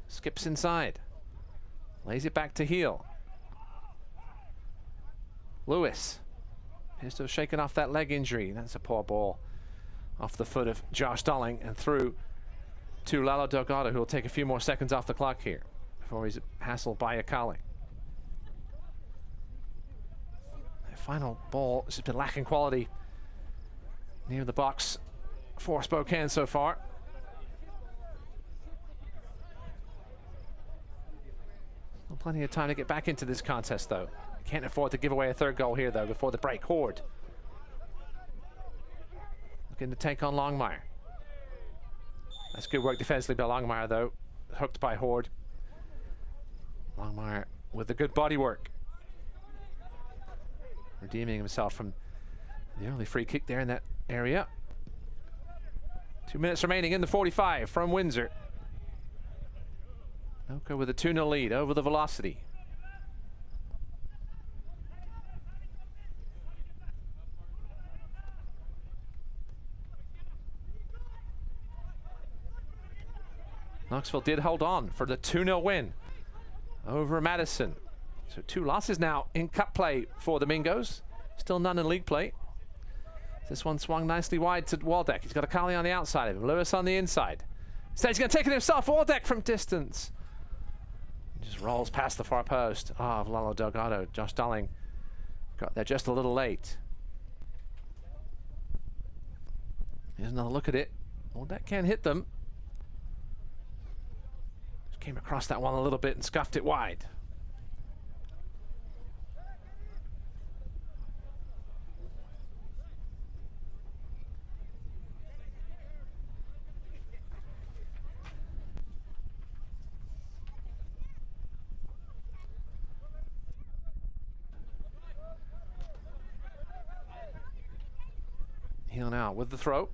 Skips inside. Lays it back to Heel. Lewis appears to have shaken off that leg injury. That's a poor ball off the foot of Josh Dolling and through to Lalo Delgado, who will take a few more seconds off the clock here before he's hassled by Akale. The final ball has just been lacking quality near the box for Spokane so far. Well, plenty of time to get back into this contest, though. Can't afford to give away a third goal here, though, before the break. Hoard looking to take on Longmire. That's good work defensively by Longmire, though. Hooked by Hoard. Longmire with the good body work. Redeeming himself from the early free kick there in that area. 2 minutes remaining in the 45 from Windsor. Noko with a 2-0 lead over the Velocity. Knoxville did hold on for the 2-0 win over Madison. So 2 losses now in cup play for the Mingos. Still none in league play. This one swung nicely wide to Waldeck. He's got Akali on the outside of him. Lewis on the inside. Instead, he's going to take it himself. Waldeck from distance. Just rolls past the far post. Ah, Lalo Delgado. Josh Darling got there just a little late. Here's another look at it. Waldeck can't hit them. Just came across that one a little bit and scuffed it wide. Heel now with the throw.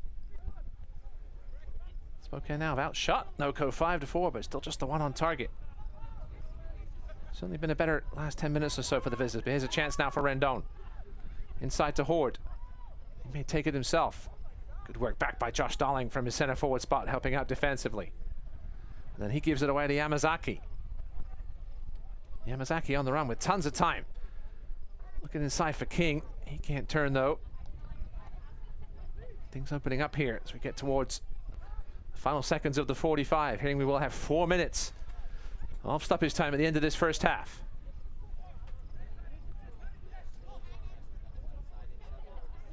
Spokane now about shot. Noko 5-4, but still just the one on target. Certainly been a better last 10 minutes or so for the visitors, but here's a chance now for Rendon. Inside to Hoard. He may take it himself. Good work back by Josh Darling from his center forward spot, helping out defensively. And then he gives it away to Yamazaki. Yamazaki on the run with tons of time. Looking inside for King. He can't turn though. Things opening up here as we get towards the final seconds of the 45. Hearing we will have 4 minutes of stoppage time at the end of this first half.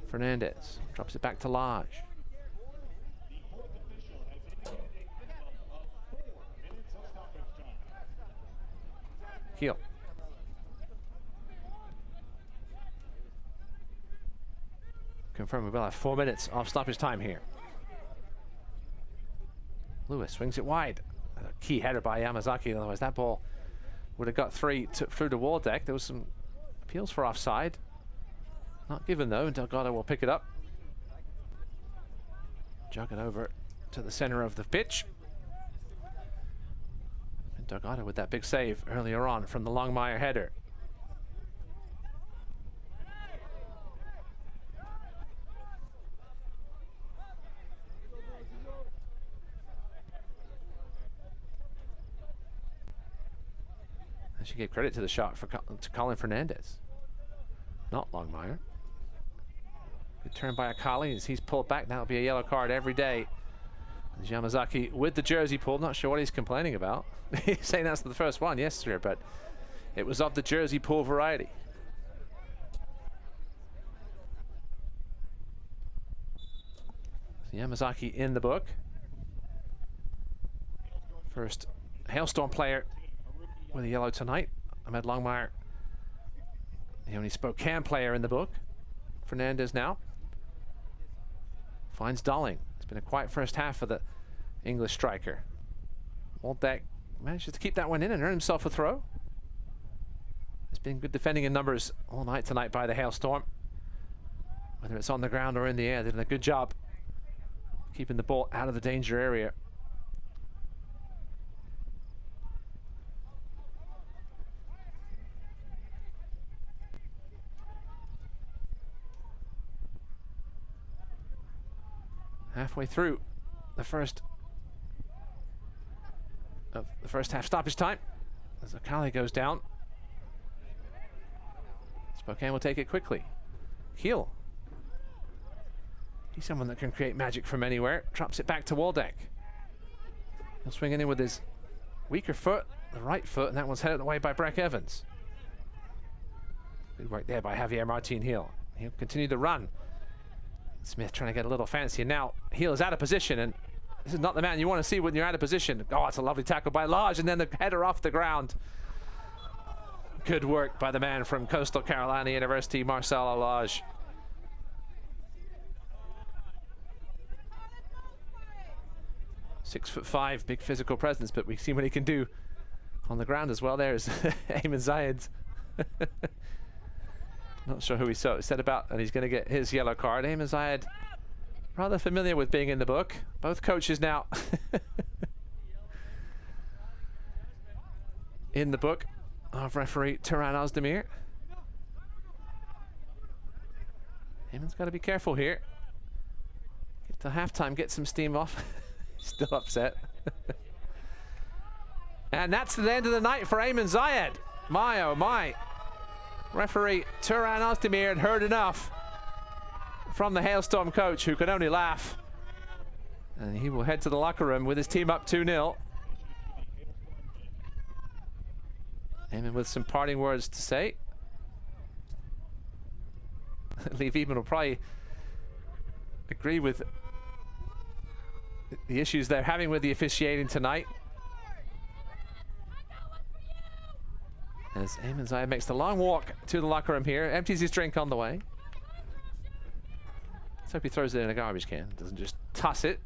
Fernandez drops it back to Lodge. Heel. Confirm we will have 4 minutes of stoppage time here. Lewis swings it wide. A key header by Yamazaki, otherwise that ball would have got through to Waldeck. There was some appeals for offside. Not given though, and Delgado will pick it up. Jug it over to the center of the pitch. And Delgado with that big save earlier on from the Longmire header. She gave credit to the shot to Colin Fernandez, not Longmire. Good turn by Akali as he's pulled back. That'll be a yellow card every day. As Yamazaki with the jersey pulled, not sure what he's complaining about. He's saying that's the first one, yes sir, but it was of the jersey pull variety. So Yamazaki in the book. First Hailstorm player with a yellow tonight. Ahmed Longmire, the only Spokane player in the book. Fernandez now finds Darling. It's been a quiet first half for the English striker. Waldeck manages to keep that one in and earn himself a throw. It's been good defending in numbers all night tonight by the Hailstorm. Whether it's on the ground or in the air, they've done a good job keeping the ball out of the danger area. Halfway through the first half stoppage time as Akali goes down. Spokane will take it quickly. Heel. He's someone that can create magic from anywhere. Drops it back to Waldeck. He'll swing in with his weaker foot, the right foot, and that one's headed away by Breck Evans. Good work there by Javier Martin Heel. He'll continue to run. Smith trying to get a little fancier now. Heel is out of position, and this is not the man you want to see when you're out of position. Oh, it's a lovely tackle by Lodge, and then the header off the ground. Good work by the man from Coastal Carolina University, Marcelo Lodge. .6'5", big physical presence, but we see what he can do on the ground as well. There's Ayman Zayed. Not sure who he said about, and he's going to get his yellow card. Ayman Zayed, rather familiar with being in the book. Both coaches now in the book of referee Turan Ozdemir. Ayman's got to be careful here. Get to halftime, get some steam off. Still upset. And that's the end of the night for Ayman Zayed. My, oh my. Referee Turan Ozdemir had heard enough from the Hailstorm coach, who could only laugh. And he will head to the locker room with his team up 2-0. Ayman with some parting words to say. Lee Veedman will probably agree with the issues they're having with the officiating tonight. As Ayman Zayed makes the long walk to the locker room here, empties his drink on the way. Let's hope he throws it in a garbage can, doesn't just toss it.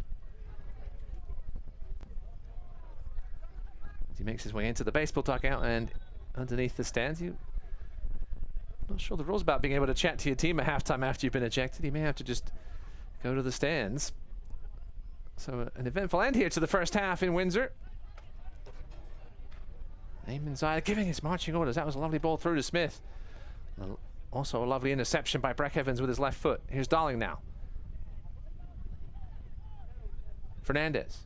As he makes his way into the baseball dugout and underneath the stands. I'm not sure the rules about being able to chat to your team at halftime after you've been ejected. You may have to just go to the stands. So an eventful end here to the first half in Windsor. Ayman Zayed giving his marching orders. That was a lovely ball through to Smith. Also a lovely interception by Breck Evans with his left foot. Here's Darling now. Fernandez.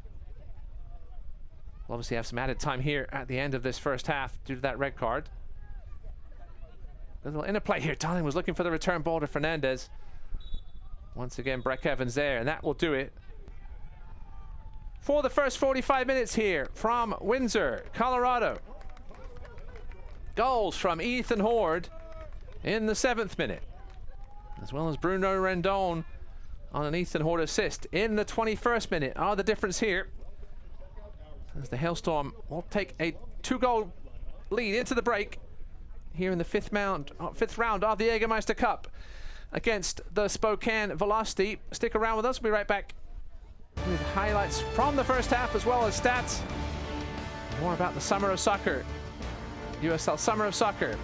We'll obviously have some added time here at the end of this first half due to that red card. A little interplay here. Darling was looking for the return ball to Fernandez. Once again, Breck Evans there, and that will do it for the first 45 minutes here from Windsor, Colorado. Goals from Ethan Hoard in the 7th minute, as well as Bruno Rendon on an Ethan Hoard assist in the 21st minute are the difference here. As the Hailstorm will take a 2-goal lead into the break here in the fifth round of the Jägermeister Cup against the Spokane Velocity. Stick around with us. We'll be right back with highlights from the first half as well as stats. More about the Summer of Soccer, USL Summer of Soccer.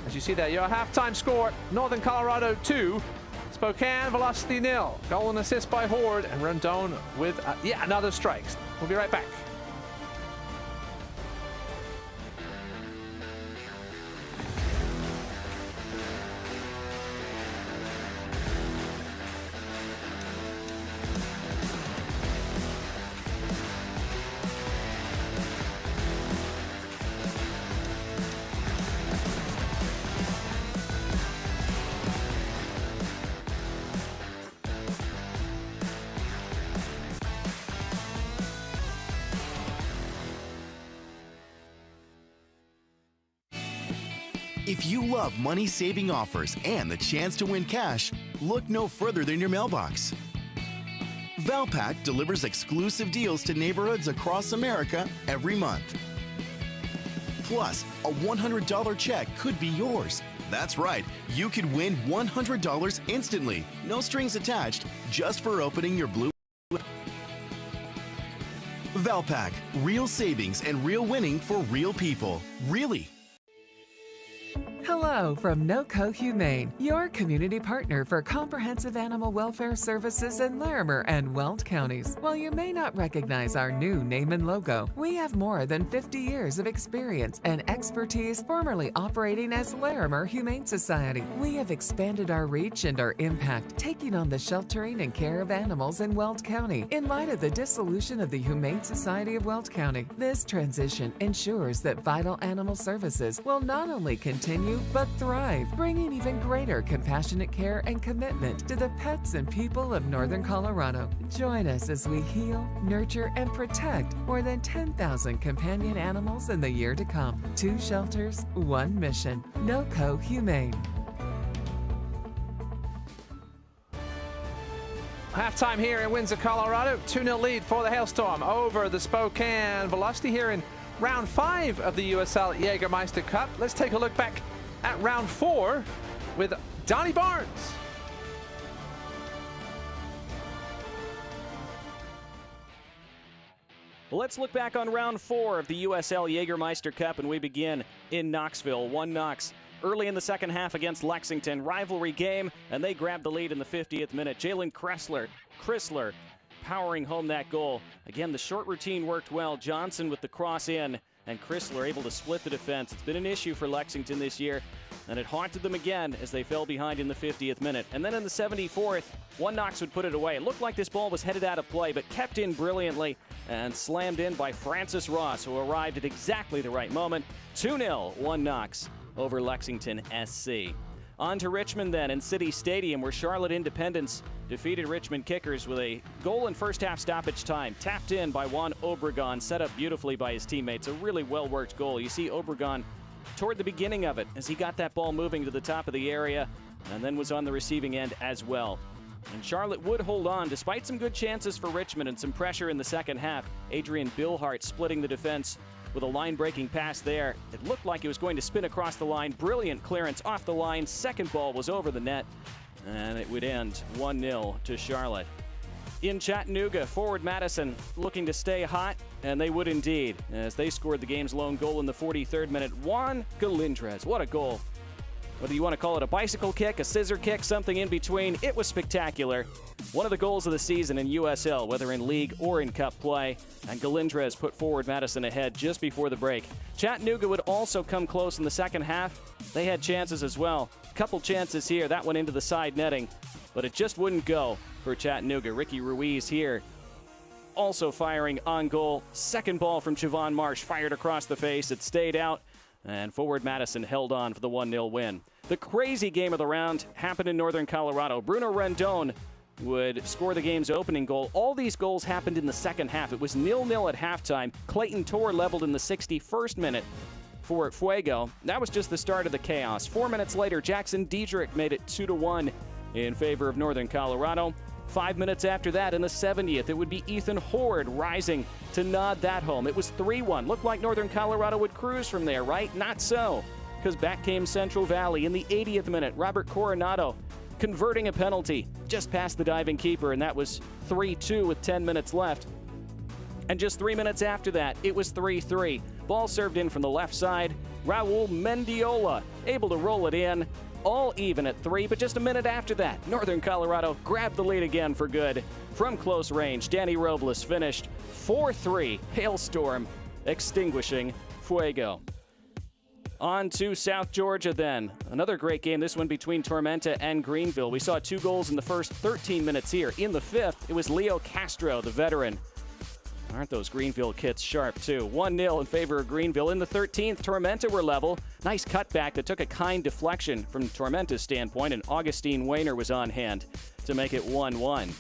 As you see there, your halftime score, Northern Colorado 2, Spokane Velocity 0. Goal and assist by Hoard, and Rendon with yet another strike. We'll be right back. If you love money-saving offers and the chance to win cash, look no further than your mailbox. Valpak delivers exclusive deals to neighborhoods across America every month. Plus, a $100 check could be yours. That's right, you could win $100 instantly. No strings attached, just for opening your blue. Valpak, real savings and real winning for real people. Really. Hello from NOCO Humane, your community partner for comprehensive animal welfare services in Larimer and Weld counties. While you may not recognize our new name and logo, we have more than 50 years of experience and expertise formerly operating as Larimer Humane Society. We have expanded our reach and our impact, taking on the sheltering and care of animals in Weld County. In light of the dissolution of the Humane Society of Weld County, this transition ensures that vital animal services will not only continue but thrive, bringing even greater compassionate care and commitment to the pets and people of Northern Colorado. Join us as we heal, nurture, and protect more than 10,000 companion animals in the year to come. 2 shelters, 1 mission. NOCO Humane. Halftime here in Windsor, Colorado. 2-0 lead for the Hailstorm over the Spokane Velocity here in round 5 of the USL Jägermeister Cup. Let's take a look back at round 4 with Donnie Barnes. Well, let's look back on round 4 of the USL Jägermeister Cup, and we begin in Knoxville. 1 Knox early in the second half against Lexington. Rivalry game, and they grabbed the lead in the 50th minute. Jalen Chrysler powering home that goal. Again, the short routine worked well. Johnson with the cross in, and Chrysler able to split the defense. It's been an issue for Lexington this year. and it haunted them again as they fell behind in the 50th minute. And then in the 74th, One Knox would put it away. It looked like this ball was headed out of play, but kept in brilliantly and slammed in by Francis Ross, who arrived at exactly the right moment. 2-0, One Knox over Lexington SC. On to Richmond then in City Stadium, where Charlotte Independence defeated Richmond Kickers with a goal in first half stoppage time. Tapped in by Juan Obregon, set up beautifully by his teammates. A really well-worked goal. You see Obregon toward the beginning of it as he got that ball moving to the top of the area and then was on the receiving end as well. And Charlotte would hold on despite some good chances for Richmond and some pressure in the second half. Adrian Billhart splitting the defense with a line-breaking pass there. It looked like it was going to spin across the line. Brilliant clearance off the line. Second ball was over the net, and it would end 1-0 to Charlotte. In Chattanooga, forward Madison looking to stay hot, and they would indeed, as they scored the game's lone goal in the 43rd minute. Juan Galindrez, what a goal. Whether you want to call it a bicycle kick, a scissor kick, something in between, it was spectacular. One of the goals of the season in USL, whether in league or in cup play, and Galindrez put forward Madison ahead just before the break. Chattanooga would also come close in the second half. They had chances as well. A couple chances here, that one into the side netting, but it just wouldn't go for Chattanooga. Ricky Ruiz here also firing on goal. Second ball from Javon Marsh fired across the face. It stayed out, and forward Madison held on for the 1-0 win. The crazy game of the round happened in Northern Colorado. Bruno Rendon would score the game's opening goal. All these goals happened in the second half. It was 0-0 at halftime. Clayton Torr leveled in the 61st minute for Fuego. That was just the start of the chaos. 4 minutes later, Jackson Diedrich made it 2-1 in favor of Northern Colorado. 5 minutes after that, in the 70th, it would be Ethan Hoard rising to nod that home. It was 3-1. Looked like Northern Colorado would cruise from there, right? Not so, because back came Central Valley. In the 80th minute, Robert Coronado converting a penalty just past the diving keeper, and that was 3-2 with 10 minutes left. And just 3 minutes after that, it was 3-3. Ball served in from the left side. Raul Mendiola able to roll it in. All even at 3, but just a minute after that, Northern Colorado grabbed the lead again for good. From close range, Danny Robles finished 4-3, Hailstorm extinguishing Fuego. On to South Georgia then. Another great game, this one between Tormenta and Greenville. We saw 2 goals in the first 13 minutes here. In the 5th, it was Leo Castro, the veteran. Aren't those Greenville kits sharp, too? 1-0 in favor of Greenville. In the 13th, Tormenta were level. Nice cutback that took a kind deflection from Tormenta's standpoint, and Augustine Wayner was on hand to make it 1-1.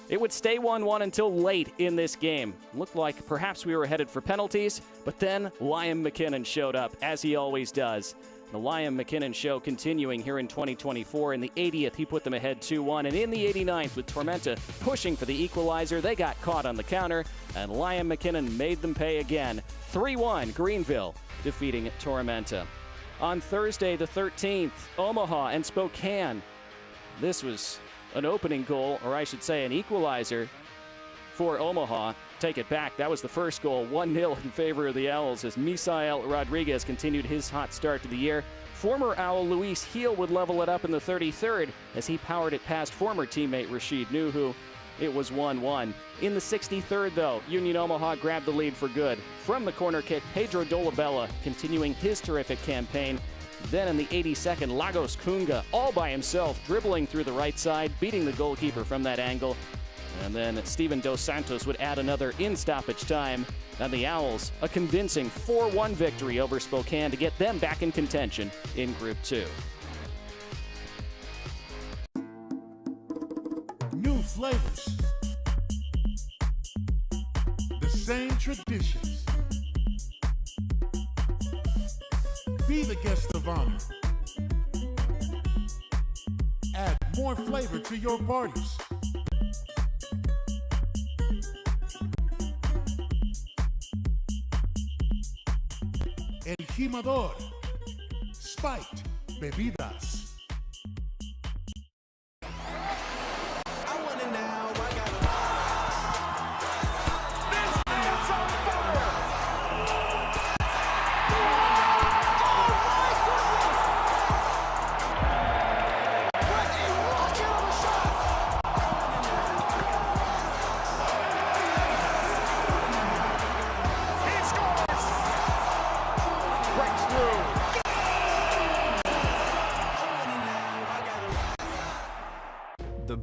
It would stay 1-1 until late in this game. Looked like perhaps we were headed for penalties, but then Liam McKinnon showed up, as he always does. The Liam McKinnon show continuing here in 2024. In the 80th, he put them ahead 2-1. And in the 89th, with Tormenta pushing for the equalizer, they got caught on the counter, and Liam McKinnon made them pay again. 3-1, Greenville defeating Tormenta. On Thursday, the 13th, Omaha and Spokane. This was an opening goal, or I should say an equalizer for Omaha. Take it back. That was the first goal, 1-0 in favor of the Owls as Misael Rodriguez continued his hot start to the year. Former Owl Luis Heel would level it up in the 33rd as he powered it past former teammate Rashid Nuhu. It was 1-1. In the 63rd, though, Union Omaha grabbed the lead for good. From the corner kick, Pedro Dolabella continuing his terrific campaign. Then in the 82nd, Lagos Kunga, all by himself, dribbling through the right side, beating the goalkeeper from that angle. And then Steven Dos Santos would add another in stoppage time. And the Owls, a convincing 4-1 victory over Spokane to get them back in contention in Group 2. New flavors. The same traditions. Be the guest of honor. Add more flavor to your parties. El Jimador. Spiked Bebidas.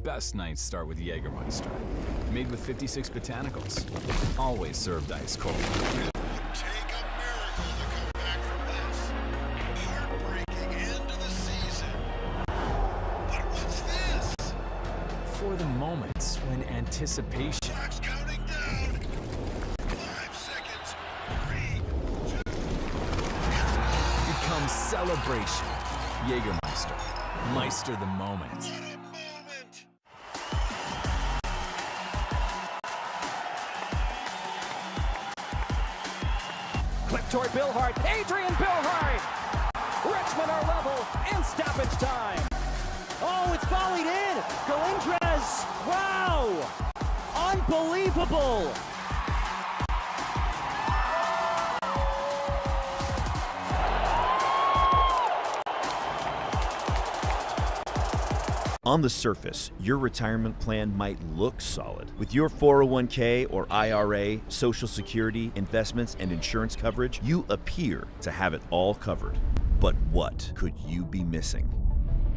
best nights start with Jägermeister. Made with 56 botanicals. Always served ice cold. Take a miracle to come back from this. Heartbreaking end to the season. But what's this? For the moments when anticipation Clock's counting down. 5 seconds. 3, 2. becomes celebration. Jägermeister. Meister the moment. What a moment. Clip toward Billhart. Adrian Billhart. Richmond are level in stoppage time. Oh, it's volleyed in. Galindres. Wow. Unbelievable. On the surface, your retirement plan might look solid. With your 401k or IRA, Social Security, investments, and insurance coverage, you appear to have it all covered. But what could you be missing?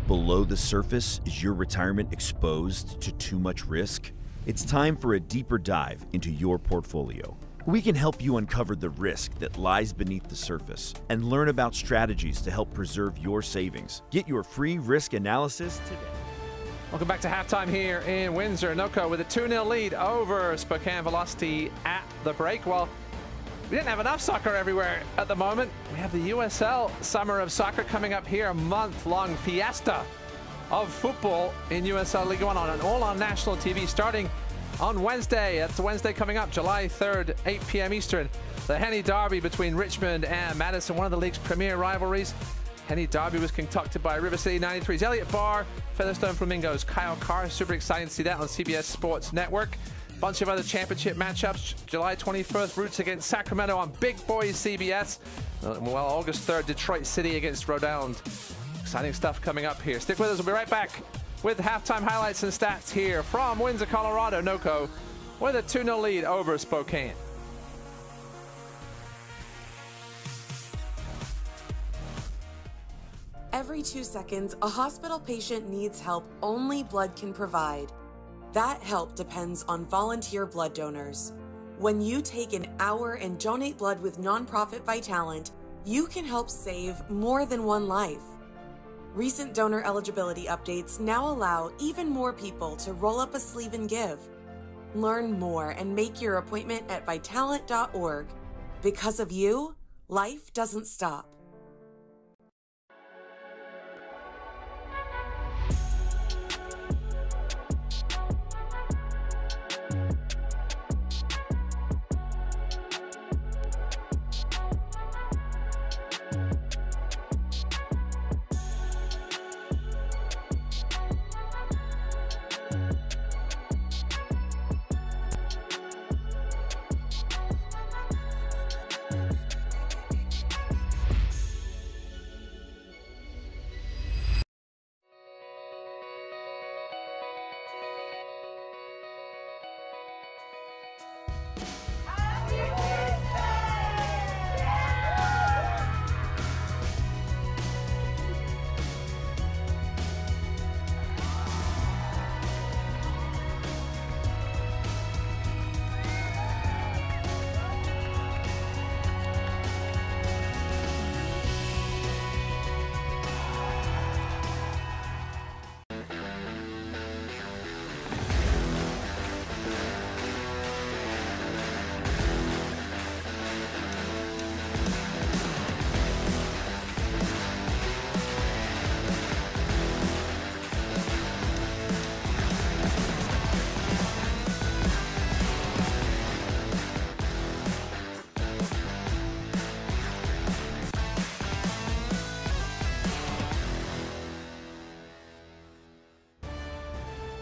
Below the surface, is your retirement exposed to too much risk? It's time for a deeper dive into your portfolio. We can help you uncover the risk that lies beneath the surface and learn about strategies to help preserve your savings. Get your free risk analysis today. Welcome back to halftime here in Windsor. NOCO with a 2-0 lead over Spokane Velocity at the break. Well, we didn't have enough soccer everywhere at the moment. We have the USL Summer of Soccer coming up here, a month-long fiesta of football in USL League One on all on national TV starting on Wednesday. That's Wednesday coming up, July 3rd, 8 p.m. Eastern. The Henny Derby between Richmond and Madison, one of the league's premier rivalries. Henny Derby was concocted by River City 93's Elliot Barr, Featherstone Flamingos, Kyle Carr. Super exciting to see that on CBS Sports Network. Bunch of other championship matchups. July 21st, Roots against Sacramento on Big Boys CBS. Well, August 3rd, Detroit City against Rhode Island. Exciting stuff coming up here. Stick with us. We'll be right back with halftime highlights and stats here from Windsor, Colorado. NOCO with a 2-0 lead over Spokane. Every 2 seconds, a hospital patient needs help only blood can provide. That help depends on volunteer blood donors. When you take an hour and donate blood with nonprofit Vitalant, you can help save more than one life. Recent donor eligibility updates now allow even more people to roll up a sleeve and give. Learn more and make your appointment at Vitalant.org. Because of you, life doesn't stop.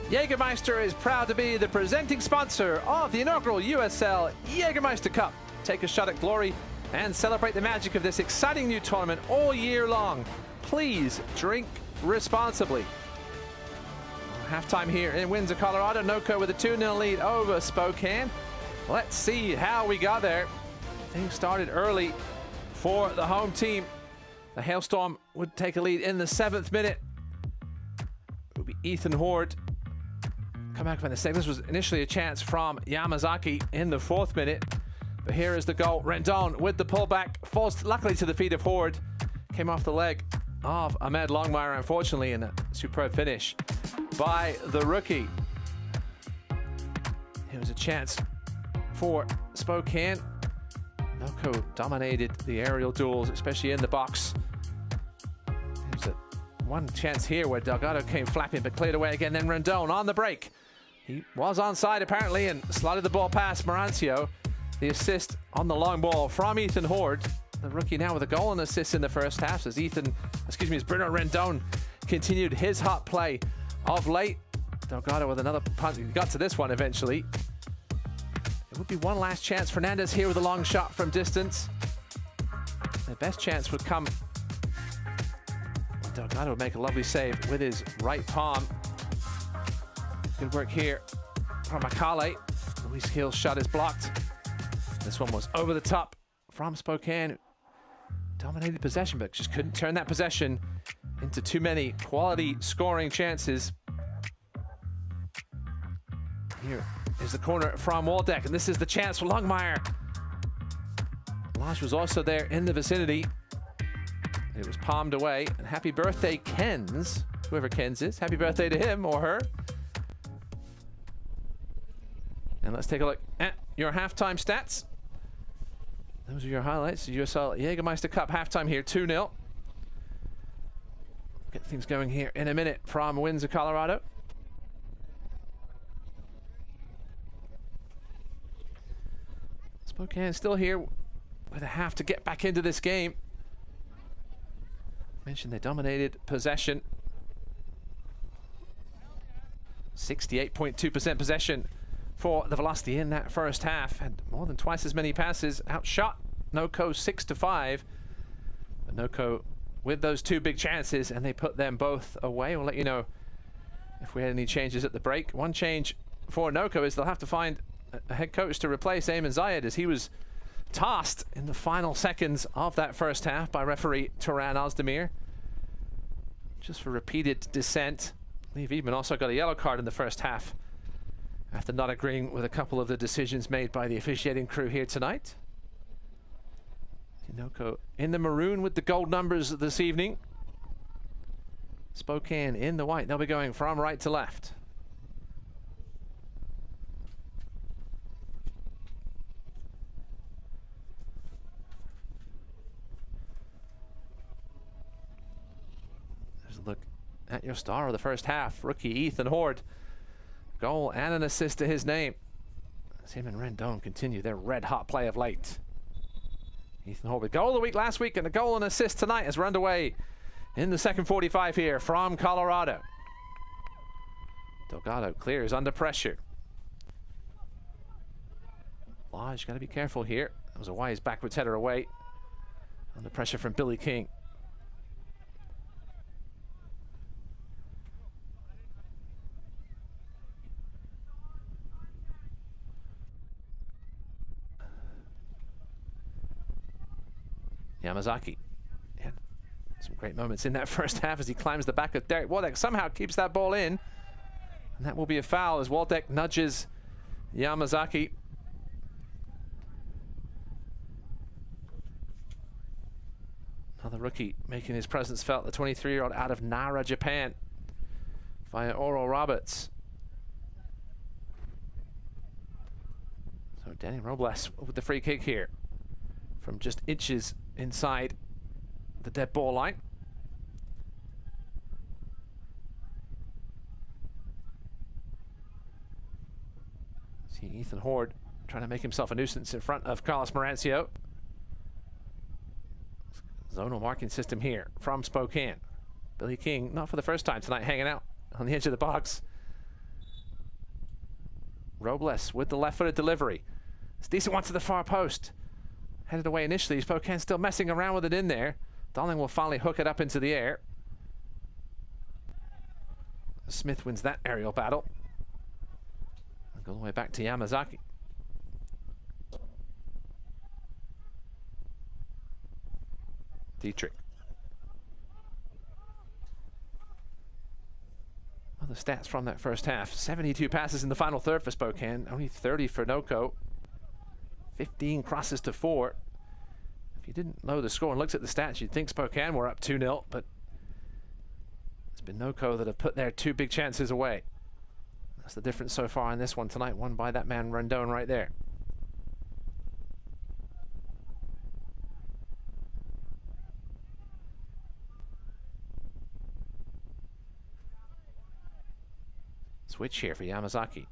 Jägermeister is proud to be the presenting sponsor of the inaugural USL Jägermeister Cup. Take a shot at glory and celebrate the magic of this exciting new tournament all year long. Please drink responsibly. Halftime here in Windsor, Colorado. NOCO with a 2-0 lead over Spokane. Let's see how we got there. Things started early for the home team. The Hailstorm would take a lead in the 7th minute. It would be Ethan Hoard come back from the mistake. This was initially a chance from Yamazaki in the 4th minute. But here is the goal. Rendon with the pullback. Falls luckily to the feet of Hoard. Came off the leg of Ahmed Longmire, unfortunately, in a superb finish by the rookie. It was a chance for Spokane. Noko dominated the aerial duels, especially in the box. There's one chance here where Delgado came flapping but cleared away again. Then Rendon on the break. He was onside apparently and slotted the ball past Marancio. The assist on the long ball from Ethan Hoard. The rookie now with a goal and assist in the first half as Bruno Rendon continued his hot play of late. Delgado with another punt. He got to this one eventually. It would be one last chance. Fernandez here with a long shot from distance. The best chance would come. Delgado would make a lovely save with his right palm. Good work here from Akale. Luis Gil's shot is blocked. This one was over the top from Spokane. Dominated possession, but just couldn't turn that possession into too many quality scoring chances. Here is the corner from Waldeck, and this is the chance for Longmire. Lodge was also there in the vicinity. It was palmed away, and happy birthday, Kens. Whoever Kens is, happy birthday to him or her. And let's take a look at your halftime stats. Those are your highlights. USL Jägermeister Cup halftime here, 2-0. Get things going here in a minute from Windsor, Colorado. Spokane still here with a half to get back into this game. Mentioned they dominated possession. 68.2% possession for the Velocity in that first half, and more than twice as many passes. Outshot Noko 6-5. But Noko with those 2 big chances, and they put them both away. We'll let you know if we had any changes at the break. One change for Noko is they'll have to find a head coach to replace Ayman Zayed, as he was tossed in the final seconds of that first half by referee Turan Ozdemir, just for repeated dissent. Lee Wiedemann also got a yellow card in the first half after not agreeing with a couple of the decisions made by the officiating crew here tonight. Noko in the maroon with the gold numbers this evening. Spokane in the white. They'll be going from right to left. There's a look at your star of the first half, rookie Ethan Hoard. Goal and an assist to his name. As him and Rendon continue their red-hot play of late. Ethan Hoard with goal of the week last week and a goal and assist tonight as we're underway in the second 45 here from Colorado. Delgado clears under pressure. Lodge got to be careful here. That was a wise backwards header away. Under pressure from Billy King. Yamazaki had some great moments in that first half as he climbs the back of Derek Waldeck. Somehow keeps that ball in. And that will be a foul as Waldeck nudges Yamazaki. Another rookie making his presence felt, the 23-year-old out of Nara, Japan, via Oral Roberts. So Danny Robles with the free kick here from just inches inside the dead ball line. See Ethan Hoard trying to make himself a nuisance in front of Carlos Marancio. Zonal marking system here from Spokane. Billy King, not for the first time tonight, hanging out on the edge of the box. Robles with the left-footed delivery. It's a decent one to the far post. Headed away initially. Spokane still messing around with it in there. Darling will finally hook it up into the air. Smith wins that aerial battle. And go all the way back to Yamazaki. Dietrich. Other stats from that first half. 72 passes in the final third for Spokane. Only 30 for NOCO. 15 crosses to 4. If you didn't know the score and looked at the stats, you'd think Spokane were up 2-0, but it's been NOCO that have put their 2 big chances away. That's the difference so far in this one tonight, won by that man Rendon right there. Switch here for Yamazaki.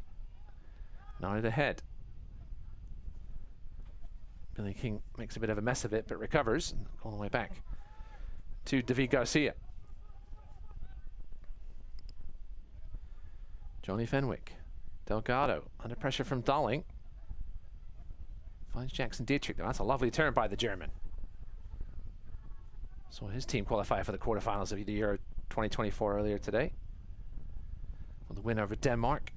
Nodded ahead. Billy King makes a bit of a mess of it, but recovers and all the way back to David Garcia. Johnny Fenwick. Delgado under pressure from Darling. Finds Jackson Dietrich. That's a lovely turn by the German. Saw his team qualify for the quarterfinals of the Euro 2024 earlier today. For the win over Denmark.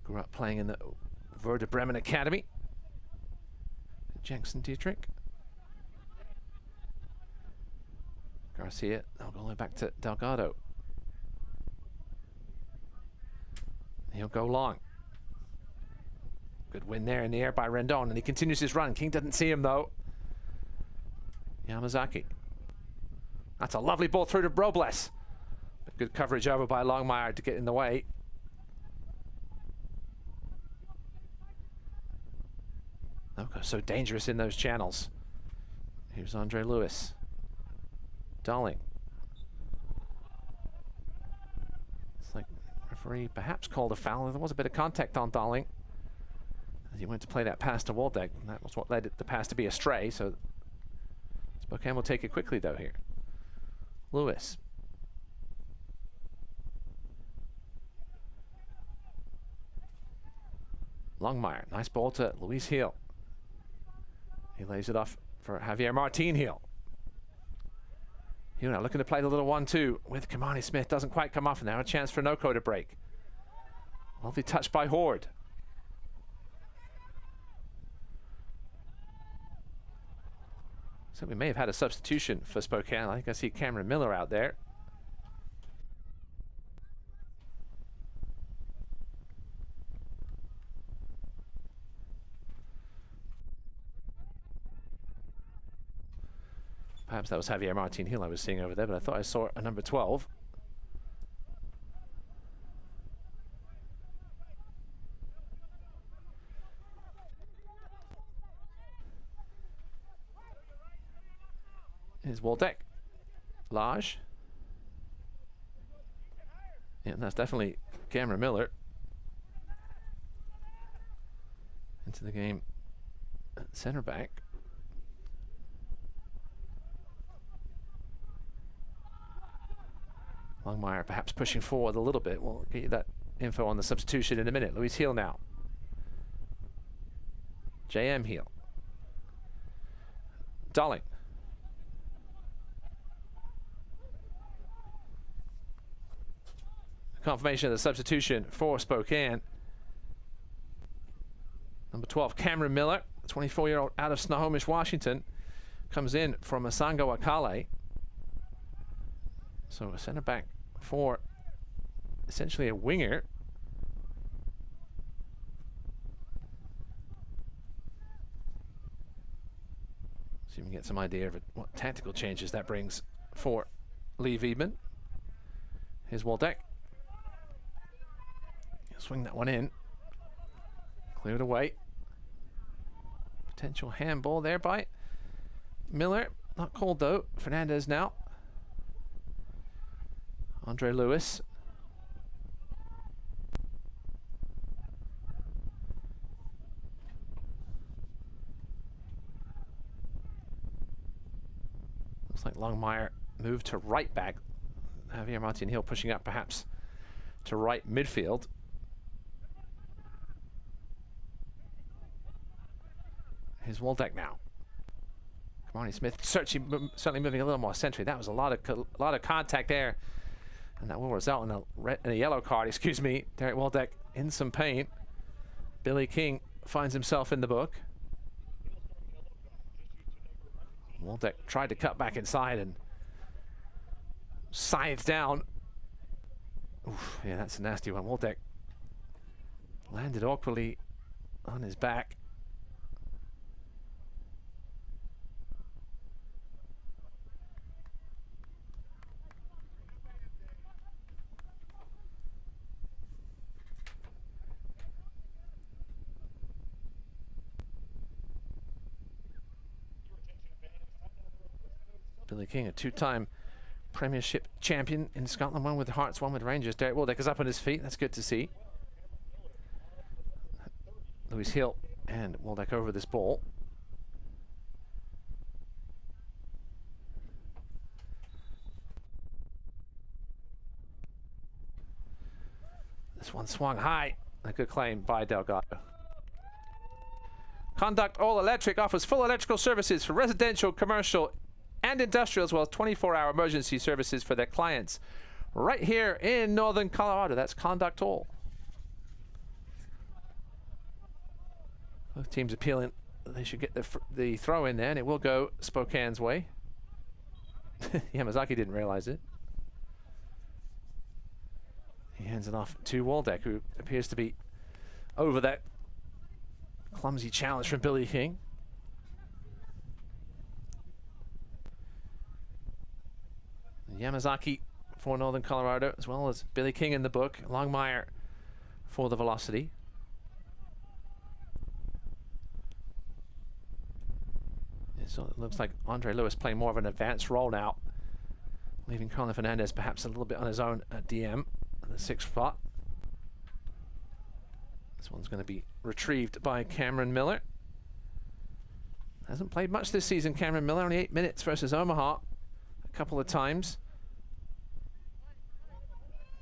Grew up playing in the Werder Bremen Academy. Jackson Dietrich. Garcia, they'll go all the way back to Delgado. He'll go long. Good win there in the air by Rendon, and he continues his run. King doesn't see him though. Yamazaki. That's a lovely ball through to Robles. But good coverage over by Longmire to get in the way. NOCO so dangerous in those channels. Here's Andre Lewis. Darling. It's like the referee perhaps called a foul. There was a bit of contact on Darling as he went to play that pass to Waldeck. That was what led the pass to be astray. So Spokane will take it quickly though here. Lewis. Longmire. Nice ball to Luis Hill. He lays it off for Javier Martin Hill. Hill now looking to play the little 1-2 with Kamani Smith. Doesn't quite come off, and now a chance for NOCO to break. Lovely touch by Hoard. So we may have had a substitution for Spokane. I think I see Cameron Miller out there. Perhaps that was Javier Martin Hill I was seeing over there, but I thought I saw a number 12. Here's Waldeck. Lage. Yeah, that's definitely Cameron Miller. Into the game at center back. Longmire perhaps pushing forward a little bit. We'll get you that info on the substitution in a minute. Luis Hill now. JM Hill. Darling. Confirmation of the substitution for Spokane. Number 12, Cameron Miller, 24-year-old out of Snohomish, Washington, comes in from Asango Akale. So a center back for essentially a winger. So you can get some idea of what tactical changes that brings for Lee Wiedemann. Here's Waldeck. He'll swing that one in. Cleared away. Potential handball there by Miller. Not called though. Fernandez now. Andre Lewis. Looks like Longmire moved to right back. Javier Martin Hill pushing up perhaps to right midfield. Here's Waldeck now. Kamani Smith certainly moving a little more centrally. That was a lot of contact there, and that will result in a yellow card. Excuse me. Derek Waldeck in some pain. Billy King finds himself in the book. Waldeck tried to cut back inside and scythed down. Oof, yeah, that's a nasty one. Waldeck landed awkwardly on his back. Billy King, a two-time Premiership champion in Scotland, one with Hearts, one with Rangers. Derek Waldeck is up on his feet. That's good to see. Lewis Hill and Waldeck over this ball. This one swung high. A good claim by Delgado. Conduct All Electric offers full electrical services for residential, commercial, and industrial, as well as 24-hour emergency services for their clients right here in northern Colorado. That's Conduct All. Both teams appealing they should get the throw in there, and it will go Spokane's way. Yamazaki didn't realize it. He hands it off to Waldeck, who appears to be over that clumsy challenge from Billy King. Yamazaki for Northern Colorado, as well as Billy King in the book. Longmire for the velocity. So it looks like Andre Lewis playing more of an advanced role now, leaving Colin Fernandez perhaps a little bit on his own at DM at the 6th spot. This one's going to be retrieved by Cameron Miller. Hasn't played much this season, Cameron Miller, only 8 minutes versus Omaha a couple of times.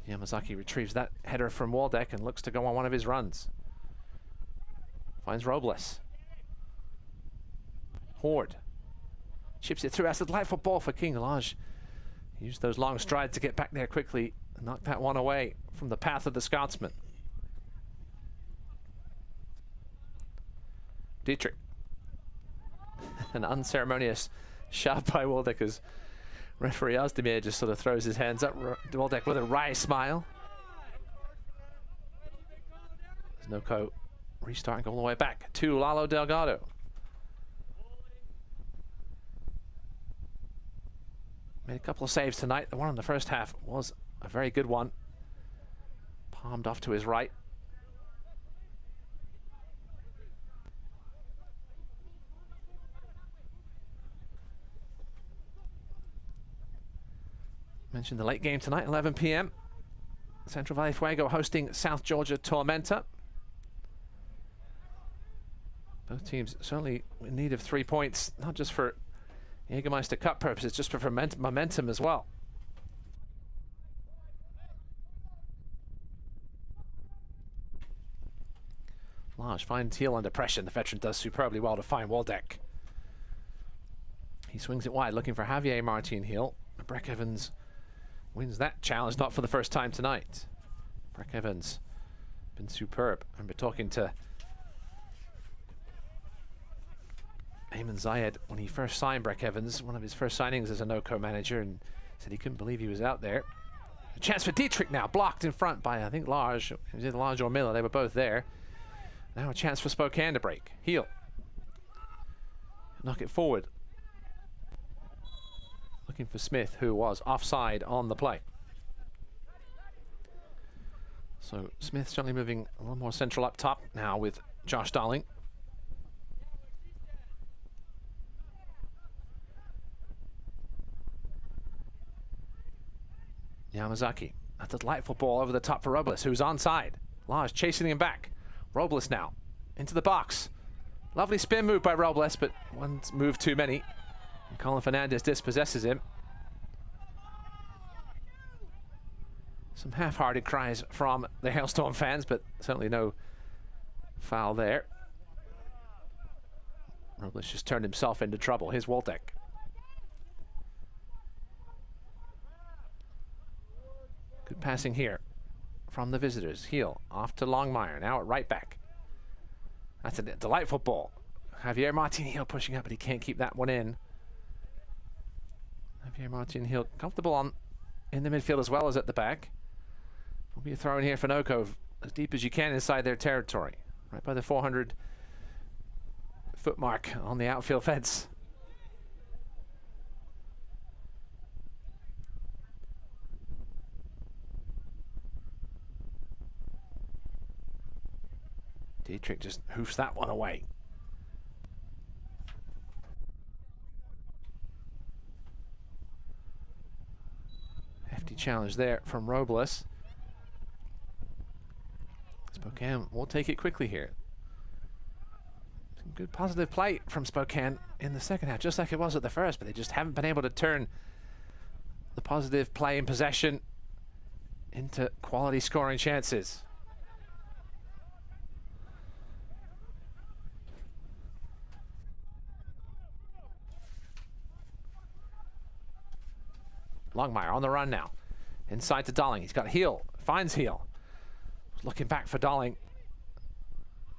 Yamazaki retrieves that header from Waldeck and looks to go on one of his runs. Finds Robles. Hoard chips it through. That's a delightful ball for King. Lage used those long strides to get back there quickly and knock that one away from the path of the Scotsman. Dietrich. An unceremonious shove by Waldeck as referee Ozdemir just sort of throws his hands up. Waldeck with a wry smile. Znoko restarting all the way back to Lalo Delgado. Made a couple of saves tonight. The one in the first half was a very good one. Palmed off to his right. Mentioned the late game tonight, 11 p.m. Central Valley Fuego hosting South Georgia Tormenta. Both teams certainly in need of 3 points, not just for Jägermeister Cup purposes, just for momentum as well. Lage finds Heel under pressure. The veteran does superbly well to find Waldeck. He swings it wide, looking for Javier Martin Heel. Breck Evans wins that challenge, not for the first time tonight. Breck Evans been superb. I remember talking to Ayman Zayed when he first signed Breck Evans, one of his first signings as a no-co manager, and said he couldn't believe he was out there. A chance for Dietrich now, blocked in front by, I think, Lage. It was either Lage or Miller, they were both there. Now a chance for Spokane to break. Heel. Knock it forward. Looking for Smith, who was offside on the play. So Smith certainly moving a little more central up top now with Josh Darling. Yamazaki, a delightful ball over the top for Robles, who's onside. Lage chasing him back. Robles now into the box. Lovely spin move by Robles, but one move too many. And Colin Fernandez dispossesses him. Some half-hearted cries from the Hailstorm fans, but certainly no foul there. Robles just turned himself into trouble. Here's Waldeck. Good passing here from the visitors. Heel off to Longmire, now at right back. That's a delightful ball. Javier Martin Heel pushing up, but he can't keep that one in. Pierre-Martin Hill comfortable on in the midfield as well as at the back. Will be a throw in here for Noko, as deep as you can inside their territory. Right by the 400-foot mark on the outfield fence. Dietrich just hoofs that one away. Hefty challenge there from Robles. Spokane will take it quickly here. Some good positive play from Spokane in the second half, just like it was at the first, but they just haven't been able to turn the positive play and possession into quality scoring chances. Longmire on the run now. Inside to Darling. He's got Heel. Finds Heel. Looking back for Darling.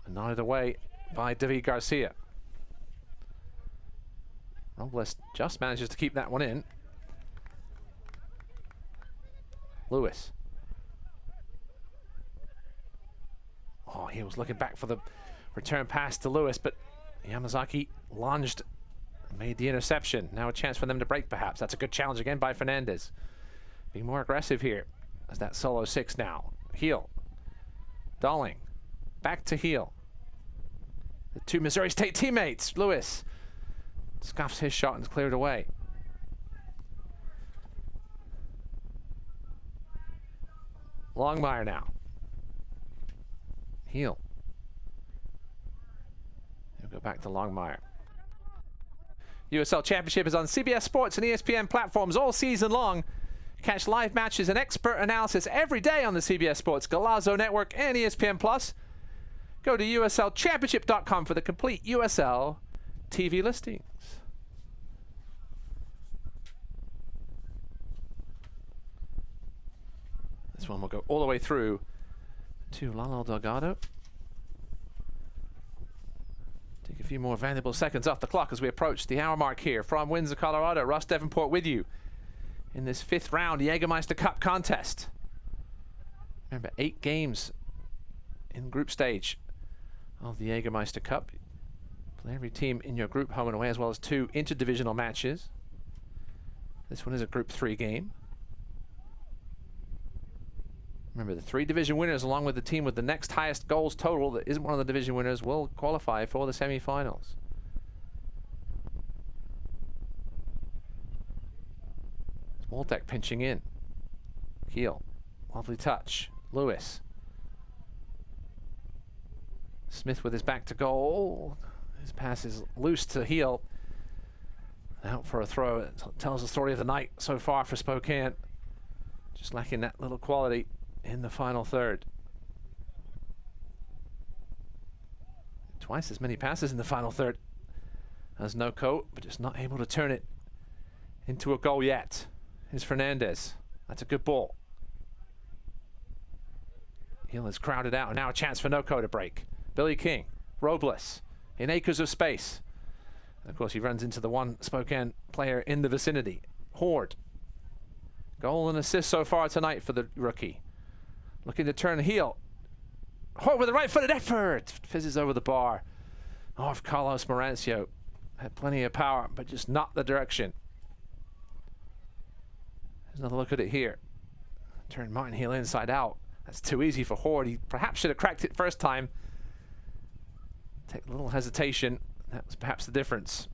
And nodded away by David Garcia. Robles just manages to keep that one in. Lewis. Oh, he was looking back for the return pass to Lewis, but Yamazaki lunged. Made the interception. Now a chance for them to break, perhaps. That's a good challenge again by Fernandez. Being more aggressive here as that solo 6 now. Heel. Darling. Back to Heel. The two Missouri State teammates. Lewis scuffs his shot and is cleared away. Longmire now. Heel. He'll go back to Longmire. USL Championship is on CBS Sports and ESPN platforms all season long. Catch live matches and expert analysis every day on the CBS Sports Golazo Network and ESPN Plus. Go to uslchampionship.com for the complete USL TV listings. This one will go all the way through to Lalo Delgado. Take a few more valuable seconds off the clock as we approach the hour mark here from Windsor, Colorado. Russ Davenport with you in this 5th round Jägermeister Cup contest. Remember, 8 games in group stage of the Jägermeister Cup. Play every team in your group home and away, as well as 2 interdivisional matches. This one is a Group 3 game. Remember, the 3 division winners, along with the team with the next highest goals total that isn't one of the division winners, will qualify for the semi-finals. Waldeck pinching in. Heel. Lovely touch. Lewis. Smith with his back to goal. His pass is loose to Heel. Out for a throw. It tells the story of the night so far for Spokane. Just lacking that little quality in the final third. Twice as many passes in the final third as Noko, but just not able to turn it into a goal yet. Here's Fernandez. That's a good ball. Hill is crowded out, and now a chance for Noko to break. Billy King, Robles, in acres of space. And of course, he runs into the one Spokane player in the vicinity. Hoard. Goal and assist so far tonight for the rookie. Looking to turn heel. Hoard with a right-footed effort. Fizzes over the bar. Oh, if Carlos Morancio had plenty of power, but just not the direction. There's another look at it here. Turn Martin Heel inside out. That's too easy for Hoard. He perhaps should have cracked it first time. Take a little hesitation. That was perhaps the difference.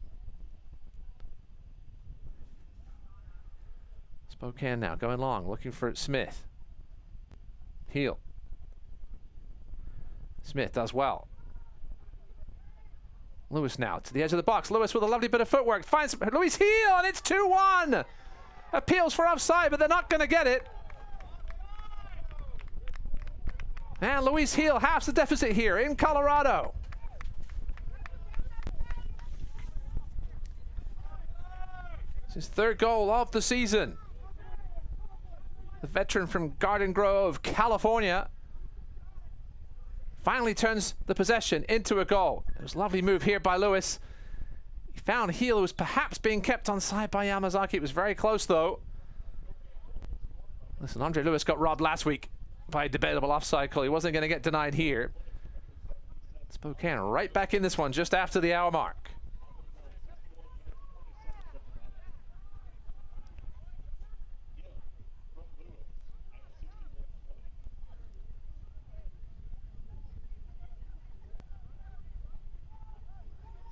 Spokane now going long, looking for Smith. Heel. Smith does well. Lewis now to the edge of the box. Lewis with a lovely bit of footwork. Finds Luis Heel, and it's 2-1. Appeals for offside, but they're not going to get it. And Luis Heel halves the deficit here in Colorado. It's his 3rd goal of the season. The veteran from Garden Grove, California, finally turns the possession into a goal. It was a lovely move here by Lewis. He found Heel, who was perhaps being kept on side by Yamazaki. It was very close, though. Listen, Andre Lewis got robbed last week by a debatable offside call. He wasn't going to get denied here. Spokane right back in this one just after the hour mark.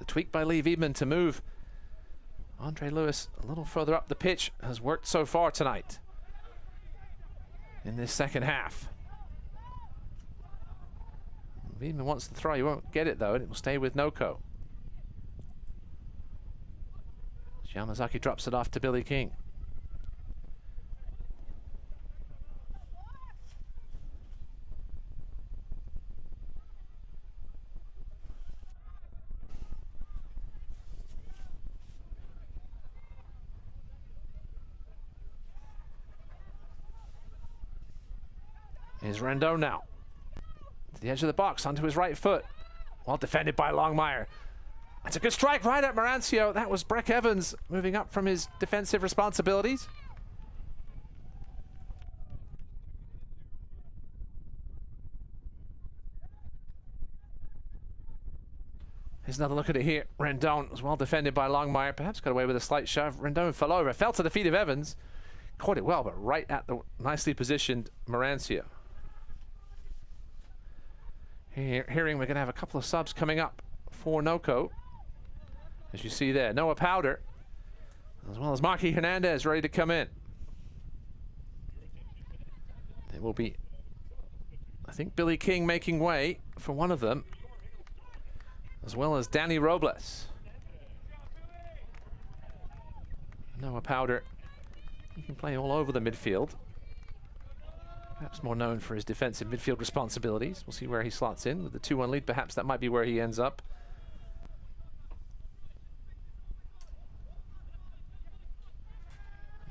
The tweak by Lee Wiedemann to move Andre Lewis a little further up the pitch has worked so far tonight in this second half. Wiedemann wants to throw. He won't get it, though, and it will stay with Noko. Yamazaki drops it off to Billy King. Here's Rendon now. To the edge of the box, onto his right foot. Well defended by Longmire. That's a good strike right at Marancio. That was Breck Evans moving up from his defensive responsibilities. Here's another look at it here. Rendon was well defended by Longmire. Perhaps got away with a slight shove. Rendon fell over. Fell to the feet of Evans. Caught it well, but right at the nicely positioned Marancio. Hearing we're going to have a couple of subs coming up for Noko. As you see there, Noah Powder, as well as Marky Hernandez ready to come in. It will be, I think, Billy King making way for one of them, as well as Danny Robles. Noah Powder, he can play all over the midfield. Perhaps more known for his defensive midfield responsibilities. We'll see where he slots in with the 2-1 lead. Perhaps that might be where he ends up.